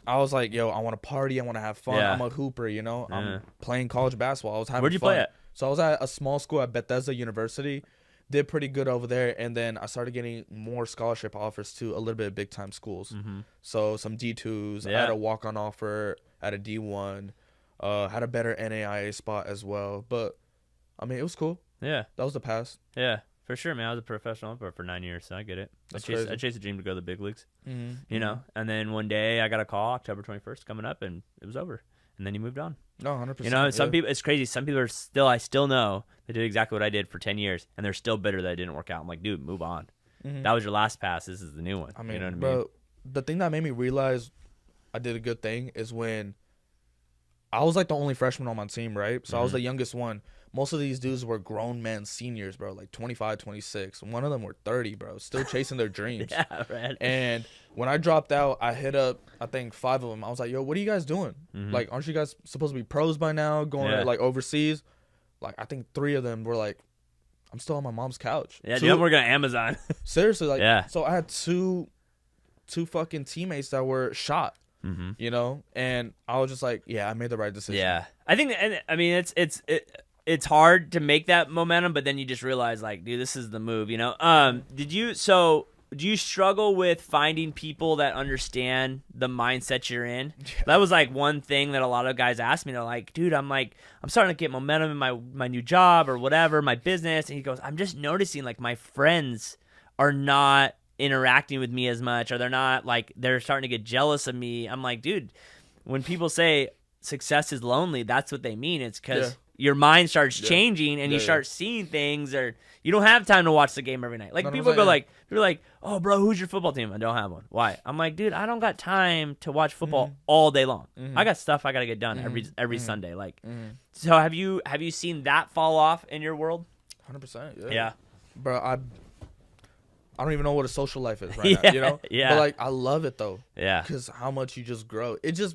I was like, "Yo, I want to party. I want to have fun. I'm a hooper. You know, I'm playing college basketball. I was having. Where'd you play at? So I was at a small school at Bethesda University, did pretty good over there, and then I started getting more scholarship offers to a little bit of big time schools. So some D2s, I had a walk-on offer at a D1, had a better NAIA spot as well. But I mean, it was cool. Yeah, that was the past. Yeah, for sure, man. I was a professional umpire for 9 years, so I get it. I chased a dream to go to the big leagues. You know, and then one day I got a call, October 21st coming up, and it was over. And then you moved on. No, 100%. You know, some people, it's crazy. Some people are still, I still know they did exactly what I did for 10 years, and they're still bitter that it didn't work out. I'm like, dude, move on. That was your last pass. This is the new one. I mean, you know what bro, I mean? The thing that made me realize I did a good thing is when I was like the only freshman on my team, right? So I was the youngest one. Most of these dudes were grown men seniors, bro, like 25, 26. One of them were 30, bro, still chasing their dreams. Yeah, right. And when I dropped out, I hit up, I think, 5 of them. I was like, yo, what are you guys doing? Like, aren't you guys supposed to be pros by now, going to, like, overseas? Like, I think 3 of them were like, I'm still on my mom's couch. Yeah, dude, I'm working on Amazon. Seriously, like, so I had two fucking teammates that were shot. You know, and I was just like, yeah, I made the right decision. Yeah, I think, and I mean, it's hard to make that momentum, but then you just realize, like, dude, this is the move. You know, do you struggle with finding people that understand the mindset you're in? Yeah. That was like one thing that a lot of guys ask me. They're like, dude, I'm starting to get momentum in my new job or whatever, my business, and he goes, I'm just noticing like my friends are not interacting with me as much, or they're starting to get jealous of me. I'm like, dude, when people say success is lonely, that's what they mean. It's because your mind starts changing and you start seeing things, or you don't have time to watch the game every night. Like people go like, oh bro, who's your football team? I don't have one. Why? I'm like, dude, I don't got time to watch football all day long. I got stuff I got to get done every Sunday. Like, so have you seen that fall off in your world? 100%. Yeah. Bro, I don't even know what a social life is right now, you know? Yeah. But, like, I love it, though. Yeah. Because how much you just grow. It just,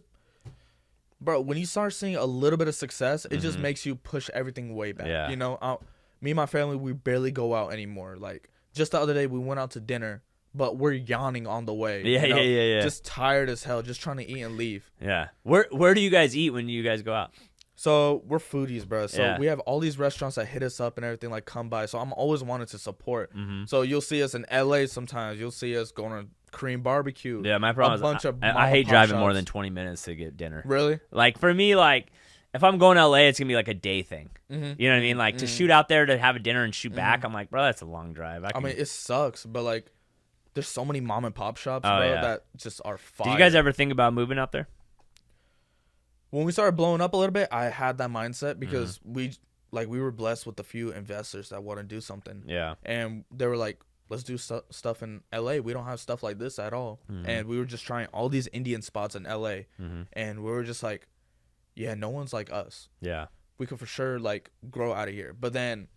bro, when you start seeing a little bit of success, it just makes you push everything way back. Yeah. You know, me and my family, we barely go out anymore. Like, just the other day, we went out to dinner, but we're yawning on the way. Yeah, you know? Yeah. Just tired as hell, just trying to eat and leave. Yeah. Where do you guys eat when you guys go out? So we're foodies, bro. So we have all these restaurants that hit us up and everything, like, come by. So I'm always wanting to support. So you'll see us in LA sometimes. You'll see us going to Korean barbecue. Yeah, my problem is I hate driving more than 20 minutes to get dinner. Really? Like, for me, like, if I'm going to LA, it's going to be like a day thing. You know what I mean? Like, to shoot out there to have a dinner and shoot back, I'm like, bro, that's a long drive. I mean, it sucks, but, like, there's so many mom and pop shops, bro, that just are fire. Did you guys ever think about moving out there? When we started blowing up a little bit, I had that mindset because we were blessed with a few investors that want to do something. Yeah. And they were like, let's do stuff in LA. We don't have stuff like this at all. And we were just trying all these Indian spots in LA. And we were just like, yeah, no one's like us. Yeah. We could for sure, like, grow out of here. But then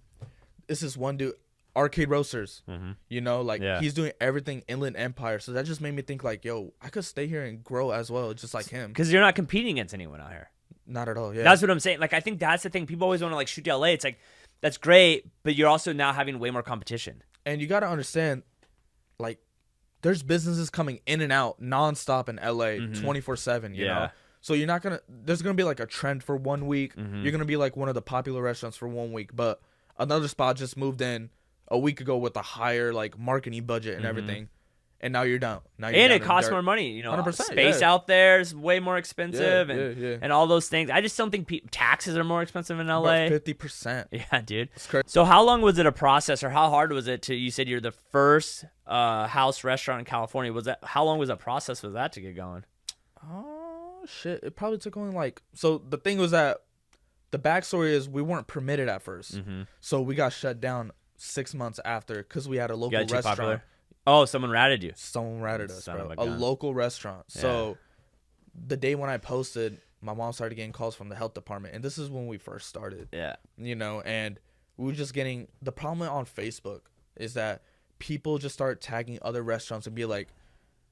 this is one dude, Arcade Roasters, you know, like, he's doing everything Inland Empire. So that just made me think, like, yo, I could stay here and grow as well, just like him. Because you're not competing against anyone out here. Not at all, yeah. That's what I'm saying. Like, I think that's the thing. People always want to, like, shoot to LA. It's like, that's great, but you're also now having way more competition. And you got to understand, like, there's businesses coming in and out nonstop in LA 24/7, you know? So you're not going to, there's going to be, like, a trend for 1 week. You're going to be, like, one of the popular restaurants for 1 week. But another spot just moved in a week ago with a higher, like, marketing budget and everything, and now you're down. And it costs more money, you know. 100%, space out there is way more expensive, and all those things. I just don't think taxes are more expensive in LA. 50%. Yeah, dude. So how long was it a process, or how hard was it to? You said you're the first house restaurant in California. How long was that process? Was that to get going? shit. It probably took only like. So the thing was that the backstory is we weren't permitted at first, so we got shut down 6 months after because we had a local restaurant. Popular? Oh, someone ratted you. Someone ratted us, bro. A local restaurant. Yeah. So the day when I posted, my mom started getting calls from the health department, and this is when we first started. Yeah. You know, and we were just getting the problem on Facebook is that people just start tagging other restaurants and be like,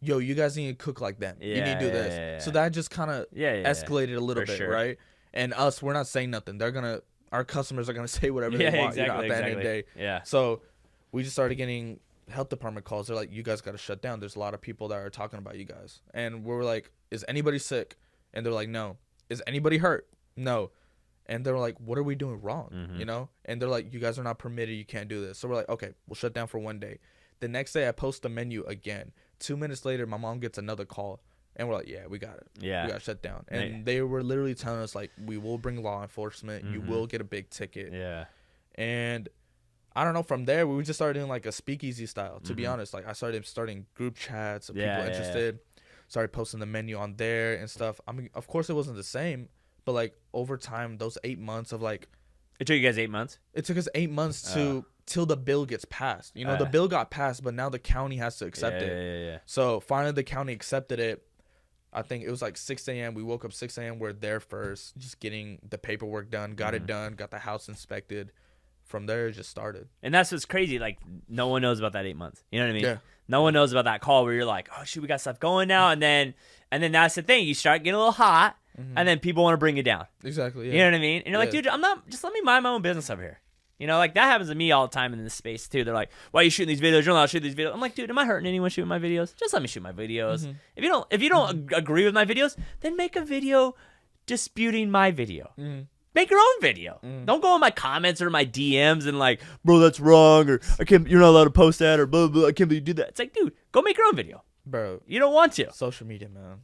yo, you guys need to cook like them. You need to do this. Yeah. So that just kind of escalated a little bit, right? And us, we're not saying nothing. Our customers are gonna say whatever they want. Exactly, at the end of the day. Yeah. So we just started getting health department calls. They're like, you guys got to shut down. There's a lot of people that are talking about you guys. And we're like, is anybody sick? And they're like, no. Is anybody hurt? No. And they're like, what are we doing wrong? You know? And they're like, you guys are not permitted. You can't do this. So we're like, okay, we'll shut down for one day. The next day I post the menu again. 2 minutes later, my mom gets another call. And we're like, yeah, we got it. Yeah. We got shut down. And they were literally telling us, like, we will bring law enforcement. You will get a big ticket. Yeah. And I don't know, from there, we just started doing, like, a speakeasy style, to be honest. Like, I started starting group chats of people interested. Started posting the menu on there and stuff. I mean, of course, it wasn't the same. But, like, over time, those 8 months of, like... It took you guys 8 months? It took us 8 months till the bill gets passed. You know, the bill got passed, but now the county has to accept it. Yeah. So, finally, the county accepted it. I think it was like 6 a.m. We woke up 6 a.m. We're there first, just getting the paperwork done, got it done, got the house inspected. From there, it just started. And that's what's crazy. Like, no one knows about that 8 months. You know what I mean? Yeah. No one knows about that call where you're like, oh, shoot, we got stuff going now. And then that's the thing. You start getting a little hot, and then people want to bring you down. Exactly, yeah. You know what I mean? And you're like, dude, just let me mind my own business over here. You know, like, that happens to me all the time in this space, too. They're like, why are you shooting these videos? You're not allowed to shoot these videos. I'm like, dude, am I hurting anyone shooting my videos? Just let me shoot my videos. If you don't agree with my videos, then make a video disputing my video. Make your own video. Don't go in my comments or my DMs and like, bro, that's wrong, or you're not allowed to post that, or blah, blah, I can't believe you do that. It's like, dude, go make your own video. Bro. You don't want to. Social media, man.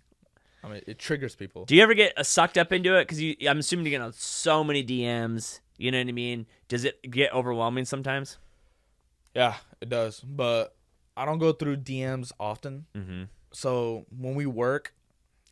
I mean, it triggers people. Do you ever get sucked up into it? Because I'm assuming you get so many DMs. You know what I mean? Does it get overwhelming sometimes? Yeah, it does. But I don't go through DMs often. So when we work,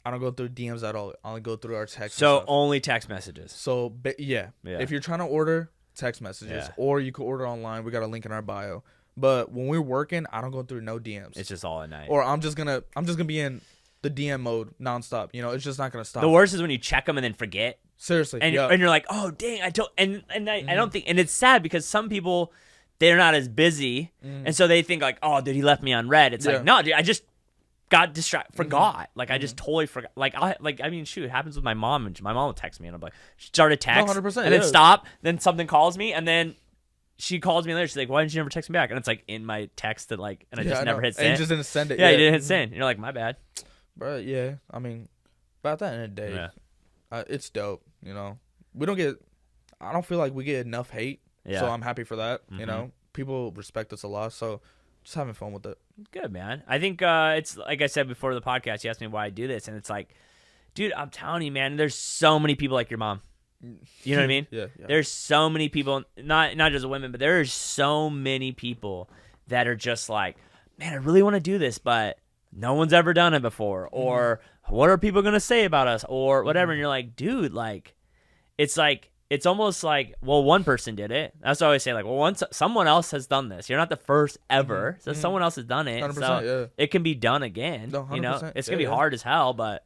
I don't go through DMs at all. I only go through our text. So only text messages. So yeah. If you're trying to order, text messages, or you can order online. We got a link in our bio. But when we're working, I don't go through no DMs. It's just all at night. Or I'm just gonna be in the DM mode nonstop. You know, it's just not gonna stop. The worst is when you check them and then forget. Seriously, and you're like, oh dang, I don't think, and it's sad because some people, they're not as busy, and so they think like, oh, dude, he left me on red. It's like, no, dude, I just got distracted, forgot. Like, I just totally forgot. I mean, shoot, it happens with my mom, and my mom will text me, and I'm like, start a text, 100%, and then stop, then something calls me, and then she calls me later. She's like, why didn't you never text me back? And it's like in my text that like, and I just never hit send. And you just didn't send it. Yeah, you didn't hit send. You're like, my bad. Bro, yeah. I mean, but at the end of the day, it's dope. You know, I don't feel like we get enough hate. Yeah. So I'm happy for that. You know, people respect us a lot. So just having fun with it. Good, man. I think it's like I said before the podcast, you asked me why I do this. And it's like, dude, I'm telling you, man, there's so many people like your mom. You know what I mean? Yeah. There's so many people, not just women, but there's so many people that are just like, man, I really want to do this, but no one's ever done it before. Or what are people going to say about us? Or whatever. And you're like, dude, like, it's almost like, well, one person did it. That's what I always say. Like, well, someone else has done this. You're not the first ever. So someone else has done it. So it can be done again. No, you know, it's going to be hard as hell, but,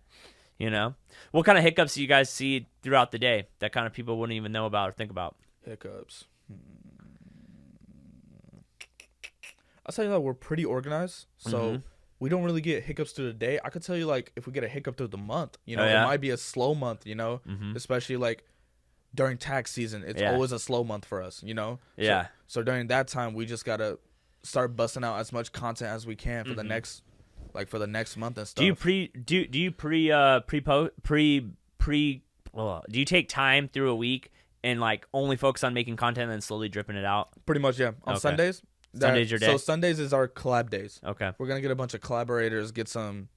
you know. What kind of hiccups do you guys see throughout the day that kind of people wouldn't even know about or think about? Hiccups. I'll tell you that we're pretty organized. So we don't really get hiccups through the day. I could tell you, like, if we get a hiccup through the month, you know, it might be a slow month, you know, especially like during tax season. It's always a slow month for us, you know? Yeah. So during that time, we just got to start busting out as much content as we can for the next, like, for the next month and stuff. Do you take time through a week and like only focus on making content and then slowly dripping it out? Pretty much, yeah. On Sundays. Sunday's your day. So Sundays is our collab days. Okay. We're gonna get a bunch of collaborators, get some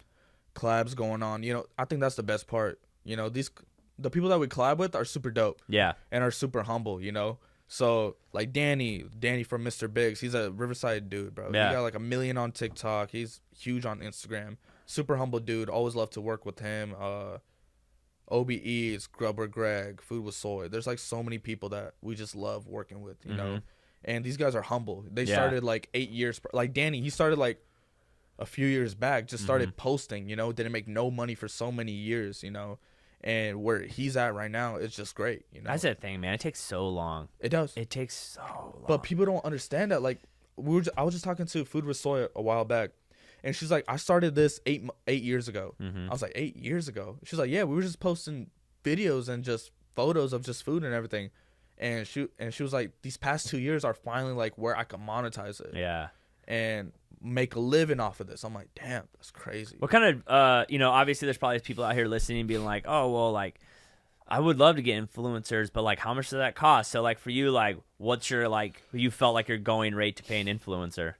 collabs going on. You know, I think that's the best part. You know, the people that we collab with are super dope. Yeah. And are super humble, you know? So, like Danny from Mr. Biggs, he's a Riverside dude, bro. Yeah. He got like 1 million on TikTok. He's huge on Instagram. Super humble dude. Always love to work with him. OBE's, Grubber Greg, Food with Soy. There's like so many people that we just love working with, you know. And these guys are humble. They started like 8 years. Like Danny, he started like a few years back, just started posting, you know, didn't make no money for so many years, you know. And where he's at right now, it's just great, you know. That's the thing, man. It takes so long. It does. It takes so long. But people don't understand that. Like, I was just talking to Food with Soy a while back, and she's like, I started this 8 years ago. I was like, 8 years ago? She's like, yeah, we were just posting videos and just photos of just food and everything. And she was like, these past 2 years are finally like where I can monetize it. Yeah. And make a living off of this. I'm like, damn, that's crazy. What kind of, you know, obviously there's probably people out here listening and being like, oh, well, like, I would love to get influencers, but like, how much does that cost? So like for you, like, what's your, like, you felt like your going rate to pay an influencer?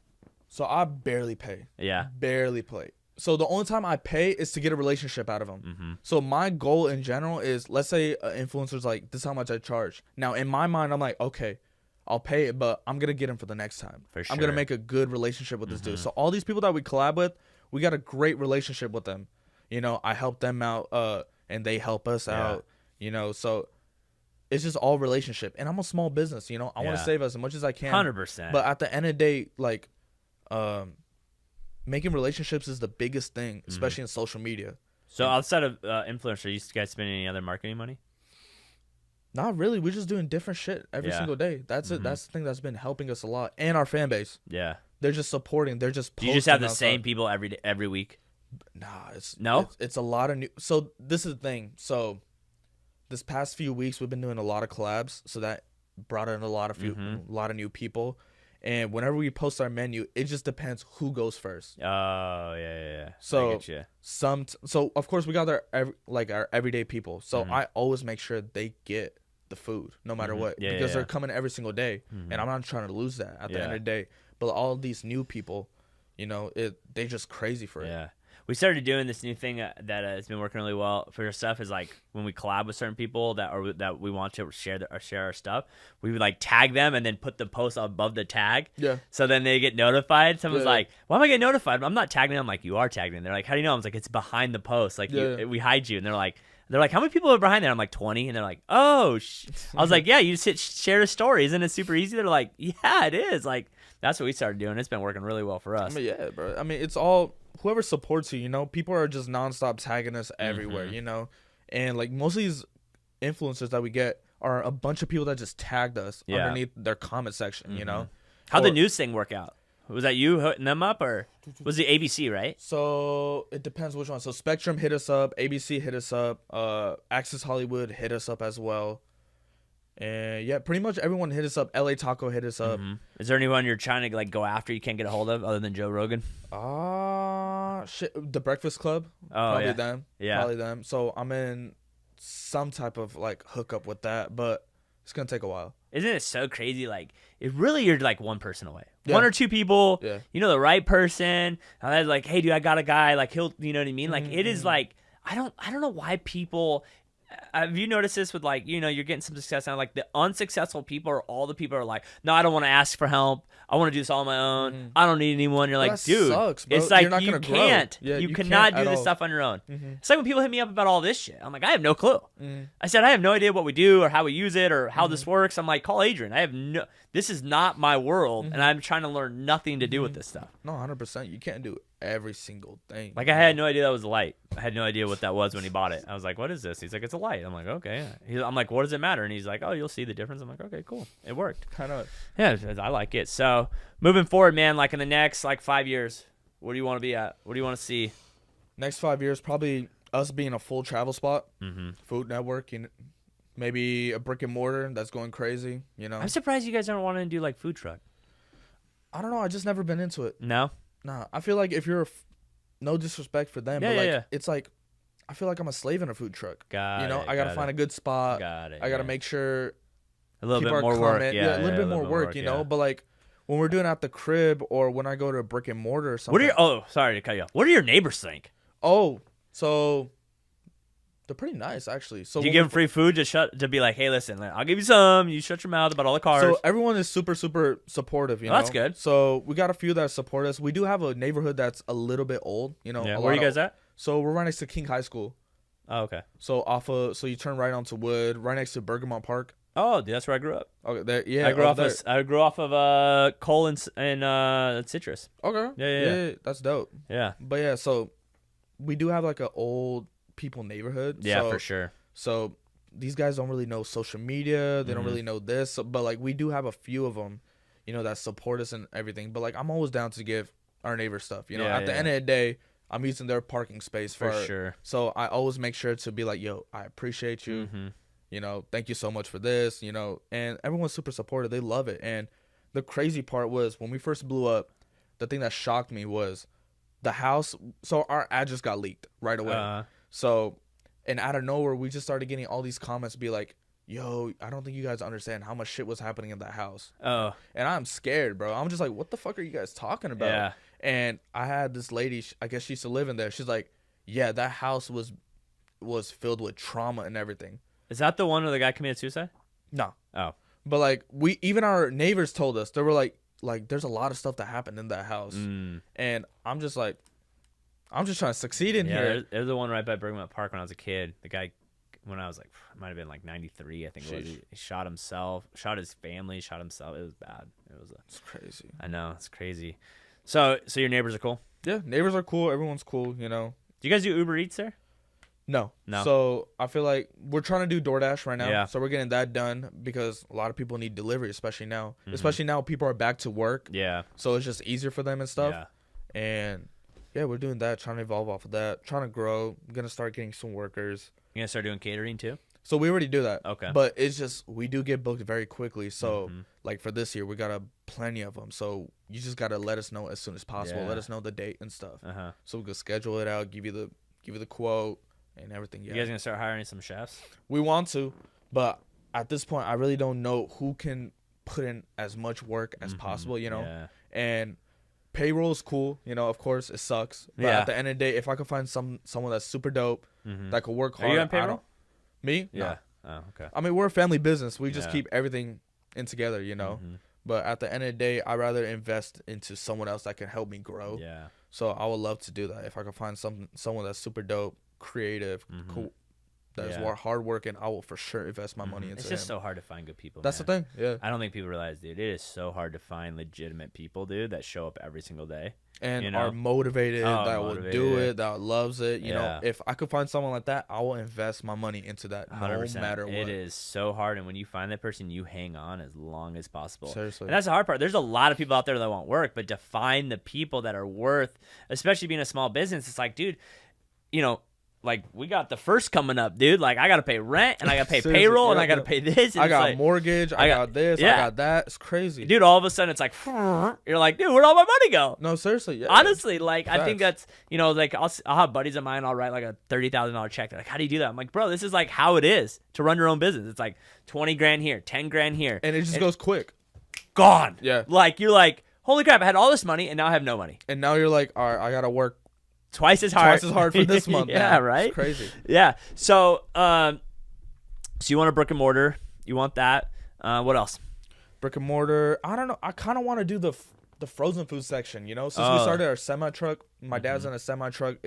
So I barely pay. Yeah. Barely pay. So the only time I pay is to get a relationship out of them. So my goal in general is, let's say an influencer's like, this is how much I charge. Now in my mind, I'm like, okay, I'll pay it, but I'm going to get him for the next time. For sure. I'm going to make a good relationship with this dude. So all these people that we collab with, we got a great relationship with them. You know, I help them out and they help us out, you know. So it's just all relationship. And I'm a small business, you know. I want to save us as much as I can. 100%. But at the end of the day, like, making relationships is the biggest thing, especially in social media. So outside of influencer, you guys spend any other marketing money? Not really. We're just doing different shit every single day. That's it. That's the thing that's been helping us a lot. And our fan base. Yeah. They're just supporting. They're just posting. Do you just have the same people every week? Nah, it's a lot of new. So this is the thing. So this past few weeks we've been doing a lot of collabs. So that brought in a lot of new people. And whenever we post our menu, it just depends who goes first. Oh yeah. So I get you. So of course we got our everyday people. So I always make sure they get the food no matter what, because they're coming every single day, and I'm not trying to lose that at the end of the day. But all these new people, you know, they just crazy for it. Yeah. We started doing this new thing that has been working really well for your stuff, is like when we collab with certain people that we want to share our stuff, we would like tag them and then put the post above the tag. Yeah. So then they get notified. Someone's like, why am I getting notified? I'm not tagging them. I'm like, you are tagging them. They're like, how do you know? I was like, it's behind the post. Like we hide you. And they're like, how many people are behind there? I'm like, 20. And they're like, oh, I was like, yeah, you just hit share a story. Isn't it super easy? They're like, yeah, it is. Like, that's what we started doing. It's been working really well for us. I mean, yeah, bro. I mean, it's all whoever supports you, you know. People are just nonstop tagging us everywhere, you know. And like most of these influencers that we get are a bunch of people that just tagged us underneath their comment section, you know. How'd the news thing work out? Was that you hitting them up, or was it ABC, right? So it depends which one. So Spectrum hit us up, ABC hit us up, Access Hollywood hit us up as well. And yeah, pretty much everyone hit us up. LA Taco hit us up. Is there anyone you're trying to like go after you can't get a hold of other than Joe Rogan? Shit. The Breakfast Club. Probably them. Yeah. Probably them. So I'm in some type of like hookup with that, but it's gonna take a while. Isn't it so crazy? Like, it really, you're like one person away. One or two people, you know, the right person. And they're like, hey, dude, I got a guy. Like, he'll, you know what I mean? Like, it is like, I don't know why people. Have you noticed this with, like, you know, you're getting some success now, like the unsuccessful people are all the people are like, no, I don't want to ask for help. I want to do this all on my own. I don't need anyone. You're like, dude, sucks, it's like you can't. Yeah, you cannot do this stuff on your own. It's like when people hit me up about all this shit. I'm like, I have no clue. I said, I have no idea what we do or how we use it or how this works. I'm like, call Adrian. This is not my world, and I'm trying to learn nothing to do with this stuff. No, 100%. You can't do every single thing. Like, I had no idea that was a light. I had no idea what that was when he bought it. I was like, what is this? He's like, it's a light. I'm like, okay. I'm like, what does it matter? And he's like, oh, you'll see the difference. I'm like, okay, cool. It worked. Kind of. Yeah, I like it. So moving forward, man, like in the next like 5 years, where do you want to be at? What do you want to see? Next 5 years, probably us being a full travel spot, Food Network, you know, maybe a brick and mortar that's going crazy, you know. I'm surprised you guys don't want to do like food truck. I don't know. I just never been into it. No? Nah. I feel like if you're no disrespect for them, but like it's like I feel like I'm a slave in a food truck. I gotta find a good spot. I gotta make sure a little bit more work. Yeah, a little bit more work, you know. But like when we're doing it at the crib or when I go to a brick and mortar or something. Sorry to cut you off. What do your neighbors think? Oh, so they're pretty nice, actually. So do you give them free food to be like, hey, listen, I'll give you some. You shut your mouth about all the cars. So everyone is super, super supportive, you know? That's good. So we got a few that support us. We do have a neighborhood that's a little bit old, you know. Yeah, where are you guys at? So we're right next to King High School. Oh, okay. So you turn right onto Wood, right next to Bergamot Park. Oh, dude, that's where I grew up. Okay, there, yeah. I grew off of Cole and Citrus. Okay. Yeah. That's dope. Yeah. But yeah, so we do have like an old people neighborhood. Yeah, so, for sure. So these guys don't really know social media. They don't really know this. So, but like we do have a few of them, you know, that support us and everything. But like I'm always down to give our neighbors stuff. You know, at the end of the day, I'm using their parking space for sure. So I always make sure to be like, yo, I appreciate you. Mm-hmm. You know, thank you so much for this. You know, and everyone's super supportive. They love it. And the crazy part was when we first blew up, the thing that shocked me was the house. So our address got leaked right away. So, and out of nowhere, we just started getting all these comments be like, yo, I don't think you guys understand how much shit was happening in that house. Oh. And I'm scared, bro. I'm just like, what the fuck are you guys talking about? Yeah. And I had this lady, I guess she used to live in there. She's like, yeah, that house was filled with trauma and everything. Is that the one where the guy committed suicide? No. Oh. But like even our neighbors told us, they were like there's a lot of stuff that happened in that house. And I'm just like, I'm just trying to succeed in here. There's the one right by Bergamot Park when I was a kid. The guy, when I was like, it might have been like 93, I think it was. He shot himself, shot his family, shot himself. It was bad. It's crazy. I know, it's crazy. So your neighbors are cool? Yeah, neighbors are cool. Everyone's cool, you know. Do you guys do Uber Eats there? No. So I feel like we're trying to do DoorDash right now. Yeah. So we're getting that done because a lot of people need delivery, especially now. Especially now people are back to work. Yeah. So it's just easier for them and stuff. Yeah. And yeah, we're doing that, trying to evolve off of that, trying to grow. I'm going to start getting some workers. You going to start doing catering too? So we already do that. Okay. But it's just, we do get booked very quickly. So like for this year, we got plenty of them. So you just got to let us know as soon as possible. Yeah. Let us know the date and stuff. So we can schedule it out, give you the quote. And everything. Yeah. You guys gonna start hiring some chefs? We want to, but at this point, I really don't know who can put in as much work as possible. You know, and payroll is cool. You know, of course, it sucks. But at the end of the day, if I could find someone that's super dope that could work hard. Are you on payroll? Me? Yeah. No. Oh, okay. I mean, we're a family business. We just keep everything in together. You know. But at the end of the day, I'd rather invest into someone else that can help me grow. Yeah. So I would love to do that if I could find someone that's super dope, creative, cool, that is hardworking. I will for sure invest my money into. It's just so hard to find good people. That's the thing. Yeah. I don't think people realize, dude. It is so hard to find legitimate people, dude, that show up every single day and are motivated. Will do it. That loves it. You know, if I could find someone like that, I will invest my money into that. 100%. No matter what. It is so hard, and when you find that person, you hang on as long as possible. Seriously. And that's the hard part. There's a lot of people out there that want work, but to find the people that are worth, especially being a small business, it's like, dude, you know. Like, we got the first coming up, dude. Like, I got to pay rent, and I got to pay payroll, and I got to pay this. And I got like, mortgage. I got this. I got that. It's crazy. Dude, all of a sudden, it's like, you're like, dude, where'd all my money go? No, seriously. Yeah, honestly, like, facts. I think that's, you know, like, I'll have buddies of mine, I'll write, like, a $30,000 check. They're like, how do you do that? I'm like, bro, this is, like, how it is to run your own business. It's like 20 grand here, 10 grand here. And it just goes quick. Gone. Yeah. Like, you're like, holy crap, I had all this money, and now I have no money. And now you're like, all right, I got to work twice as hard for this month. Yeah, right? It's crazy. Yeah. So you want a brick and mortar. You want that. What else? Brick and mortar. I don't know. I kind of want to do the frozen food section, you know? Since we started our semi-truck, my dad's in a semi-truck.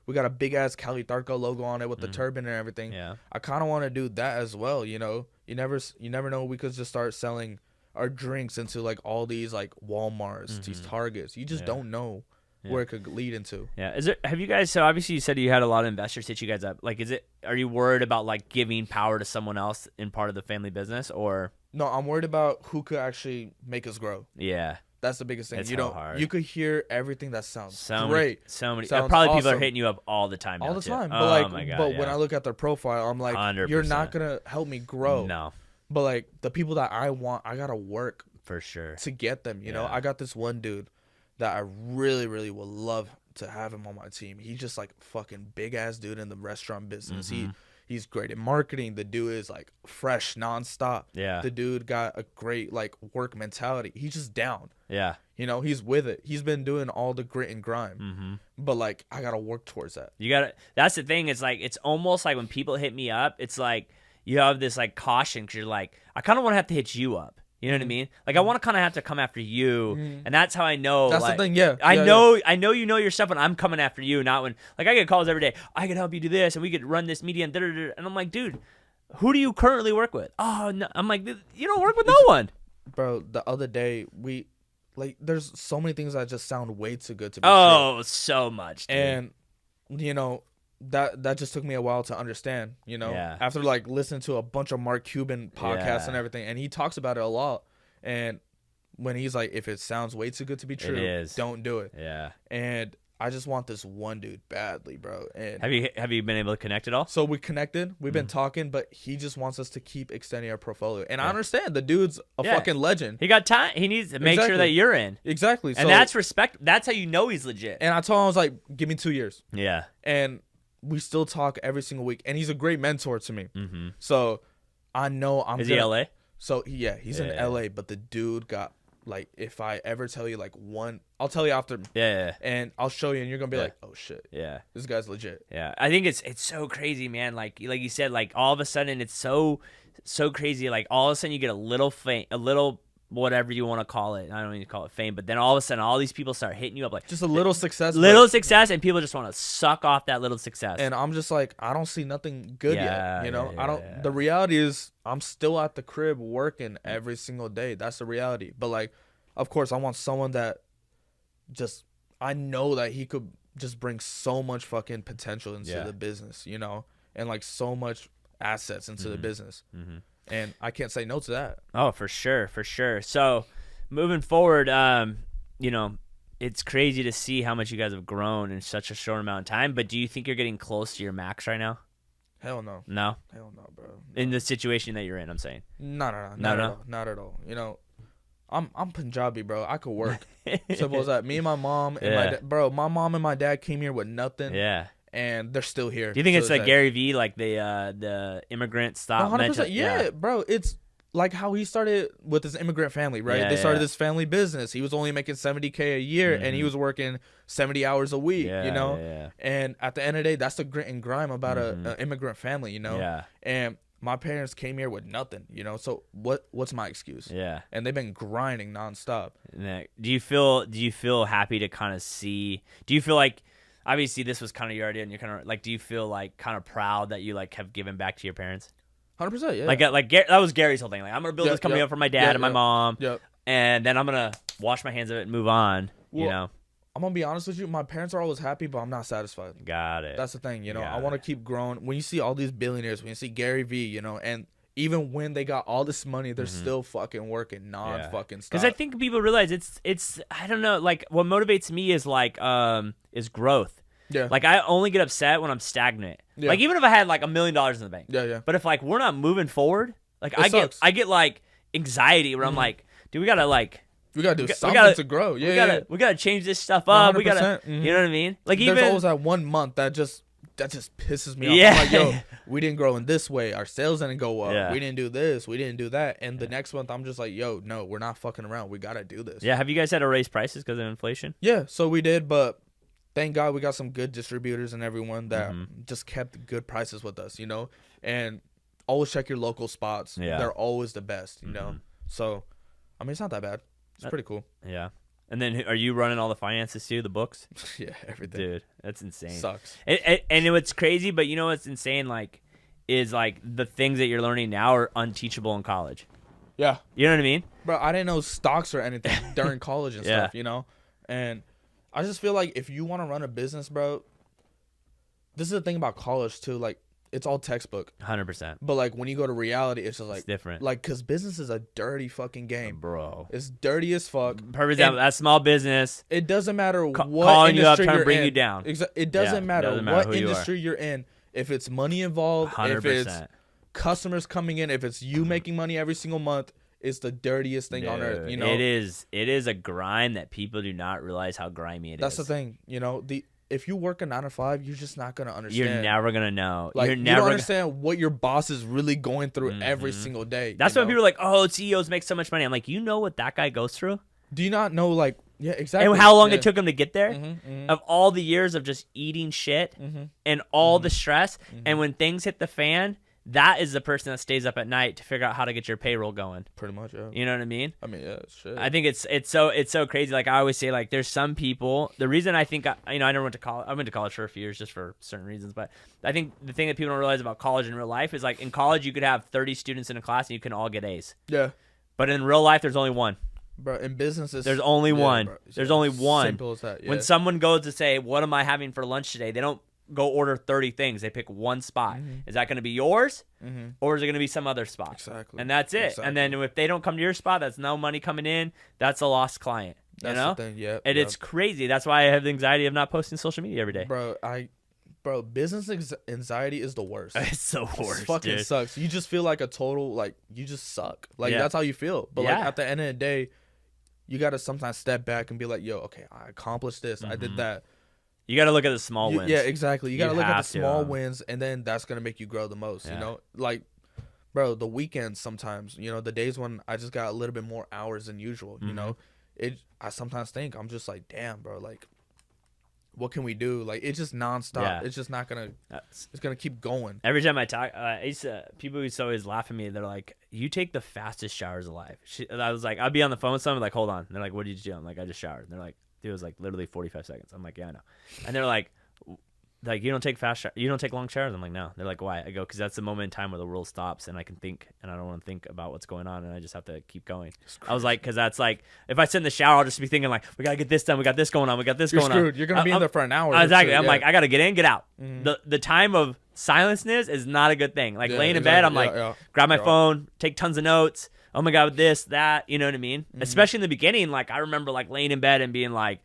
We got a big-ass Cali Tardka logo on it with the turban and everything. Yeah. I kind of want to do that as well, you know? You never know. We could just start selling our drinks into, like, all these, like, Walmarts, these Targets. You just don't know. Yeah. Where it could lead into. Yeah. Have you guys, so obviously you said you had a lot of investors hit you guys up. Like, are you worried about like giving power to someone else in part of the family business, or? No, I'm worried about who could actually make us grow. Yeah. That's the biggest thing. It's you could hear everything that sounds great. Probably awesome. People are hitting you up all the time. All the time. But like, my God, but when I look at their profile, I'm like, 100%. You're not going to help me grow. No. But like the people that I want, I got to work for sure to get them, you know? I got this one dude that I really, really would love to have him on my team. He's just like fucking big ass dude in the restaurant business. He's great at marketing. The dude is like fresh nonstop. Yeah. The dude got a great like work mentality. He's just down. Yeah. You know, he's with it. He's been doing all the grit and grime. But like I gotta work towards that. That's the thing. It's like, it's almost like when people hit me up, it's like you have this like caution because you're like, I kind of want to have to hit you up. You know what I mean? Like, I want to kind of have to come after you, and that's how I know. That's like, the thing, yeah. I know you know your stuff when I'm coming after you, not when, like, I get calls every day. I can help you do this, and we could run this media, and da-da-da. And I'm like, dude, who do you currently work with? Oh, no. I'm like, you don't work with no one. Bro, the other day, there's so many things that just sound way too good to be true. So much, dude. And, you know, that just took me a while to understand, you know, after like listening to a bunch of Mark Cuban podcasts and everything, and he talks about it a lot. And when he's like, if it sounds way too good to be true, don't do it. Yeah. And I just want this one dude badly, bro. And have you been able to connect at all? So we connected, we've been talking, but he just wants us to keep extending our portfolio. And I understand the dude's a fucking legend. He got time. He needs to make sure that you're in. Exactly. And that's respect. That's how you know he's legit. And I told him, I was like, give me 2 years. Yeah. And we still talk every single week, and he's a great mentor to me. So I know I'm. Is he LA? So he's in LA, but the dude got, like, if I ever tell you like one, I'll tell you after. Yeah. And I'll show you, and you're gonna be like, oh shit. Yeah. This guy's legit. Yeah. I think it's so crazy, man. Like you said, like all of a sudden it's so crazy. Like all of a sudden you get a little fame, a little whatever you want to call it. I don't even call it fame, but then all of a sudden all these people start hitting you up like just a little success. And people just want to suck off that little success. And I'm just like, I don't see nothing good yet. You know, I don't. The reality is I'm still at the crib working every single day. That's the reality. But like, of course, I want someone that just, I know that he could just bring so much fucking potential into the business, you know, and like so much assets into the business. And I can't say no to that. Oh, for sure. So moving forward, you know, it's crazy to see how much you guys have grown in such a short amount of time. But do you think you're getting close to your max right now? Hell no. No? Hell no, bro. No. In the situation that you're in, I'm saying. No. Not at all. You know, I'm Punjabi, bro. I could work. Simple as that. Me and my mom and my mom and my dad came here with nothing. Yeah. And they're still here. Do you think it's like Gary Vee, like the immigrant stop? 100%. Yeah, bro. It's like how he started with his immigrant family, right? They started this family business. He was only making $70K a year, and he was working 70 hours a week, you know? Yeah. And at the end of the day, that's the grit and grime about an immigrant family, you know? Yeah. And my parents came here with nothing, you know? So what's my excuse? Yeah. And they've been grinding nonstop. Do you feel happy to kind of see? Do you feel like, obviously this was kind of your idea, and you're kind of like, do you feel like kind of proud that you like have given back to your parents? 100%, yeah. Like that was Gary's whole thing. Like, I'm gonna build this company up for my dad and my mom, and then I'm gonna wash my hands of it and move on. Well, you know, I'm gonna be honest with you. My parents are always happy, but I'm not satisfied. Got it. That's the thing, you know. I want to keep growing. When you see all these billionaires, when you see Gary Vee, you know, and even when they got all this money, they're still fucking working, fucking stop. Because I think people realize it's I don't know. Like, what motivates me is like is growth. Yeah. Like, I only get upset when I'm stagnant. Yeah. Like, even if I had like $1 million in the bank. Yeah. But if like we're not moving forward, like I get like anxiety where I'm like, dude, we gotta do something to grow. Yeah. We gotta change this stuff up. 100%. We gotta, you know what I mean? Like, there's always that 1 month that just pisses me off. Yeah. I'm like, yo, we didn't grow in this way. Our sales didn't go up. Yeah. We didn't do this. We didn't do that. And the next month, I'm just like, yo, no, we're not fucking around. We gotta do this. Yeah. Have you guys had to raise prices because of inflation? Yeah. So we did, but thank God we got some good distributors and everyone that just kept good prices with us, you know? And always check your local spots. Yeah. They're always the best, you know? So, I mean, it's not that bad. It's pretty cool. Yeah. And then are you running all the finances too, the books? Yeah, everything. Dude, that's insane. Sucks. And what's crazy, but you know what's insane, like, is like the things that you're learning now are unteachable in college. Yeah. You know what I mean? Bro, I didn't know stocks or anything during college and stuff, you know? And I just feel like if you want to run a business, bro, this is the thing about college too. Like, it's all textbook. 100%. But like when you go to reality, it's just like, it's different. Like, because business is a dirty fucking game, bro. It's dirty as fuck. Perfect example. That's small business. It doesn't matter what calling you up, industry trying to you're bring in. you down. It doesn't matter what industry you're in. If it's money involved, 100%. If it's customers coming in, if it's you making money every single month, it's the dirtiest thing on earth. You know, it is a grind that people do not realize how grimy it is. That's the thing. You know, if you work a 9 to 5, you're just not gonna understand. You're never gonna know. Like, you don't understand what your boss is really going through every single day. That's when people are like, "Oh, CEOs make so much money." I'm like, you know what that guy goes through? Do you not know? Like, yeah, exactly. And how long it took him to get there? Of all the years of just eating shit and all the stress, and when things hit the fan, that is the person that stays up at night to figure out how to get your payroll going. Pretty much, yeah. You know what I mean? I mean, yeah, shit. I think it's so crazy. Like I always say, like there's some people. The reason I think I never went to college. I went to college for a few years just for certain reasons. But I think the thing that people don't realize about college in real life is like in college you could have 30 students in a class and you can all get A's. Yeah. But in real life, there's only one. Bro, in businesses, there's only one. Bro, there's only one. Simple as that. Yeah. When someone goes to say, "What am I having for lunch today?" They don't go order 30 things. They pick one spot. Is that going to be yours, or is it going to be some other spot? Exactly. And that's it. Exactly. And then if they don't come to your spot, that's no money coming in. That's a lost client. That's you know? the thing. Yeah. And it's crazy. That's why I have the anxiety of not posting social media every day. Bro, business anxiety is the worst. It's the worst. It fucking dude. sucks. You just feel like a total, like, you just suck. Like, that's how you feel. But, like, at the end of the day, you got to sometimes step back and be like, yo, okay, I accomplished this. I did that. You got to look at the small wins. Yeah, exactly. You got to look at the small wins, and then that's going to make you grow the most, you know? Like, bro, the weekends sometimes, you know, the days when I just got a little bit more hours than usual, you know? I sometimes think, I'm just like, damn, bro, like, what can we do? Like, it's just nonstop. Yeah. It's just not gonna. It's gonna keep going. Every time I talk, people used to always laugh at me. They're like, "You take the fastest showers alive." I was like, I'd be on the phone with someone, like, "Hold on." And they're like, "What did you do?" I'm like, "I just showered." And they're like, "Dude, it was like literally 45 seconds." I'm like, "Yeah, I know." And they're like, you don't take you don't take long showers? I'm like, "No." They're like, "Why?" I go, "Because that's the moment in time where the world stops and I can think, and I don't want to think about what's going on, and I just have to keep going." I was like, "Because that's like, if I sit in the shower, I'll just be thinking like, we gotta get this done, we got this going on, we got this going screwed. on." You're gonna be in there for an hour. Exactly. I'm like, I gotta get in, get out. The time of silenceness is not a good thing. Like laying in bed, I'm like, grab my phone, take tons of notes. Oh my god, this, that, you know what I mean? Especially in the beginning, like I remember like laying in bed and being like,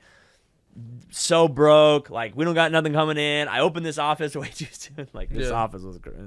so broke, like we don't got nothing coming in. I opened this office way too soon. Like this office was great.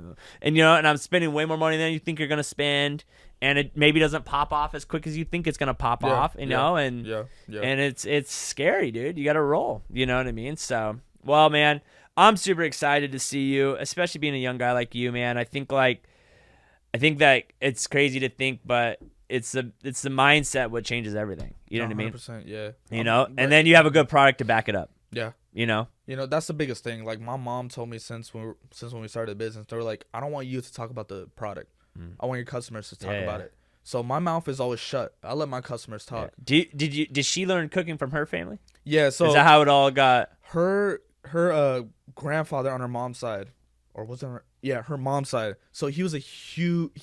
And you know, and I'm spending way more money than you think you're gonna spend, and it maybe doesn't pop off as quick as you think it's gonna pop off, you know, and and it's scary, dude. You gotta roll, you know what I mean? So, well, man, I'm super excited to see you, especially being a young guy like you, man. I think that it's crazy to think, but it's the mindset what changes everything. You know what I mean? 100%, yeah. You know, and then you have a good product to back it up. Yeah. You know, that's the biggest thing. Like my mom told me since when we started the business, they were like, I don't want you to talk about the product. I want your customers to talk about it. So my mouth is always shut. I let my customers talk. Yeah. Did she learn cooking from her family? Yeah. So is that how it all got? Her grandfather on her mom's side, or was it her mom's side. So he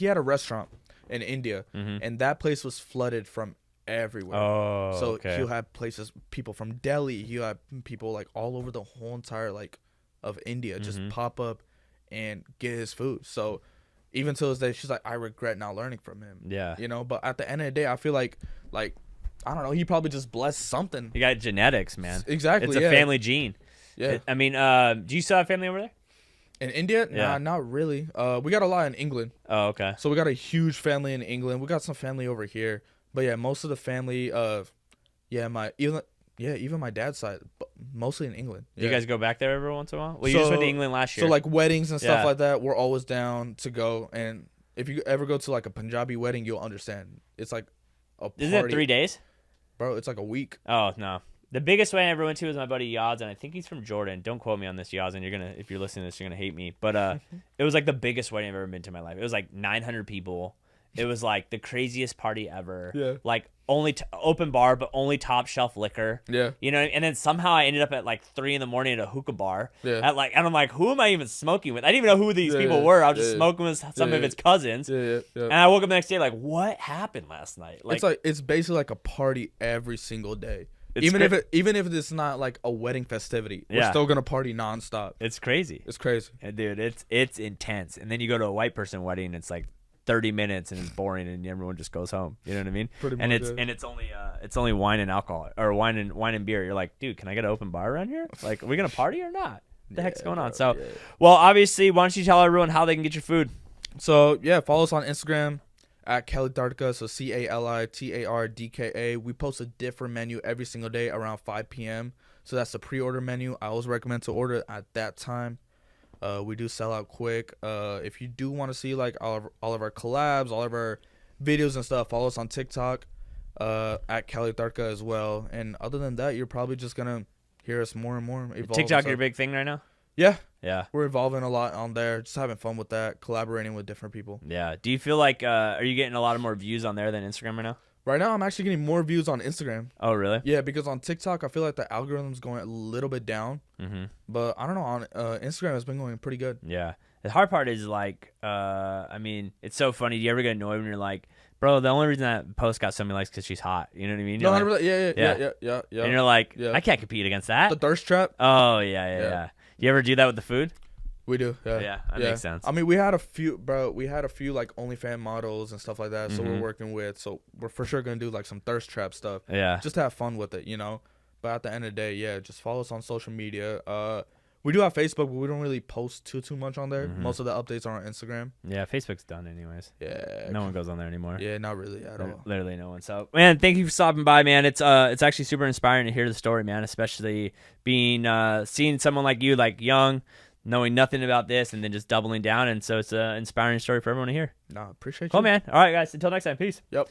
had a restaurant in India, and that place was flooded from everywhere. Oh, so he'll have people from Delhi. He'll have people like all over the whole entire like of India just pop up and get his food. So even to this day, she's like, I regret not learning from him. Yeah, you know. But at the end of the day, I feel like I don't know. He probably just blessed something. You got genetics, man. Exactly. It's a family gene. Yeah. I mean, do you still have family over there? In India? Yeah. Nah, not really. We got a lot in England. Oh, okay. So we got a huge family in England. We got some family over here. But yeah, most of the family even my dad's side, but mostly in England. Do you guys go back there every once in a while? Well, you just went to England last year. So like weddings and stuff like that, we're always down to go. And if you ever go to like a Punjabi wedding, you'll understand. It's like a party. Isn't it 3 days? Bro, it's like a week. Oh, no. The biggest wedding I ever went to was my buddy Yaz, and I think he's from Jordan. Don't quote me on this, Yaz, and if you're listening to this, you're gonna hate me. But it was like the biggest wedding I've ever been to in my life. It was like 900 people. It was like the craziest party ever. Yeah. Like only open bar, but only top shelf liquor. Yeah. You know, and then somehow I ended up at like 3 a.m. at a hookah bar. Yeah. And I'm like, who am I even smoking with? I didn't even know who these people were. I was just smoking with some of his cousins. Yeah. And I woke up the next day like, what happened last night? Like, it's basically like a party every single day. Even if it's not like a wedding festivity, we're still gonna party nonstop. It's crazy. It's crazy, dude. It's intense. And then you go to a white person wedding, it's like 30 minutes and it's boring, and everyone just goes home. You know what I mean? Pretty and much. It's only wine and alcohol, or wine and beer. You're like, dude, can I get an open bar around here? Like, are we gonna party or not? What the heck's going on? So, well, obviously, why don't you tell everyone how they can get your food? So yeah, follow us on Instagram at Cali Tardka, so CaliTardka. We post a different menu every single day around 5 p.m. So that's the pre-order menu. I always recommend to order at that time. We do sell out quick. If you do want to see like all of our collabs, all of our videos and stuff, follow us on TikTok at Cali Tardka as well. And other than that, you're probably just gonna hear us more and more evolve. TikTok your big thing right now? Yeah. Yeah. We're evolving a lot on there. Just having fun with that, collaborating with different people. Yeah. Do you feel like are you getting a lot of more views on there than Instagram right now? Right now, I'm actually getting more views on Instagram. Oh, really? Yeah, because on TikTok, I feel like the algorithm's going a little bit down. Mm-hmm. But I don't know. On Instagram, it's been going pretty good. Yeah. The hard part is like, I mean, it's so funny. Do you ever get annoyed when you're like, bro, the only reason that post got so many likes because she's hot. You know what I mean? No, like, 100%. Yeah. And you're like, I can't compete against that. The thirst trap. Oh, yeah. You ever do that with the food? We do. Yeah. Yeah, that makes sense. I mean, we had a few like OnlyFans models and stuff like that. So we're working with. So we're for sure gonna do like some thirst trap stuff. Yeah. Just to have fun with it, you know. But at the end of the day, yeah, just follow us on social media. We do have Facebook, but we don't really post too much on there. Most of the updates are on Instagram. Yeah, Facebook's done anyways. Yeah. No one goes on there anymore. Yeah, not really at all. Literally no one. So, man, thank you for stopping by, man. It's actually super inspiring to hear the story, man, especially being seeing someone like you, like young, knowing nothing about this and then just doubling down. And so it's an inspiring story for everyone to hear. No, appreciate you. Cool, man. All right, guys. Until next time. Peace. Yep.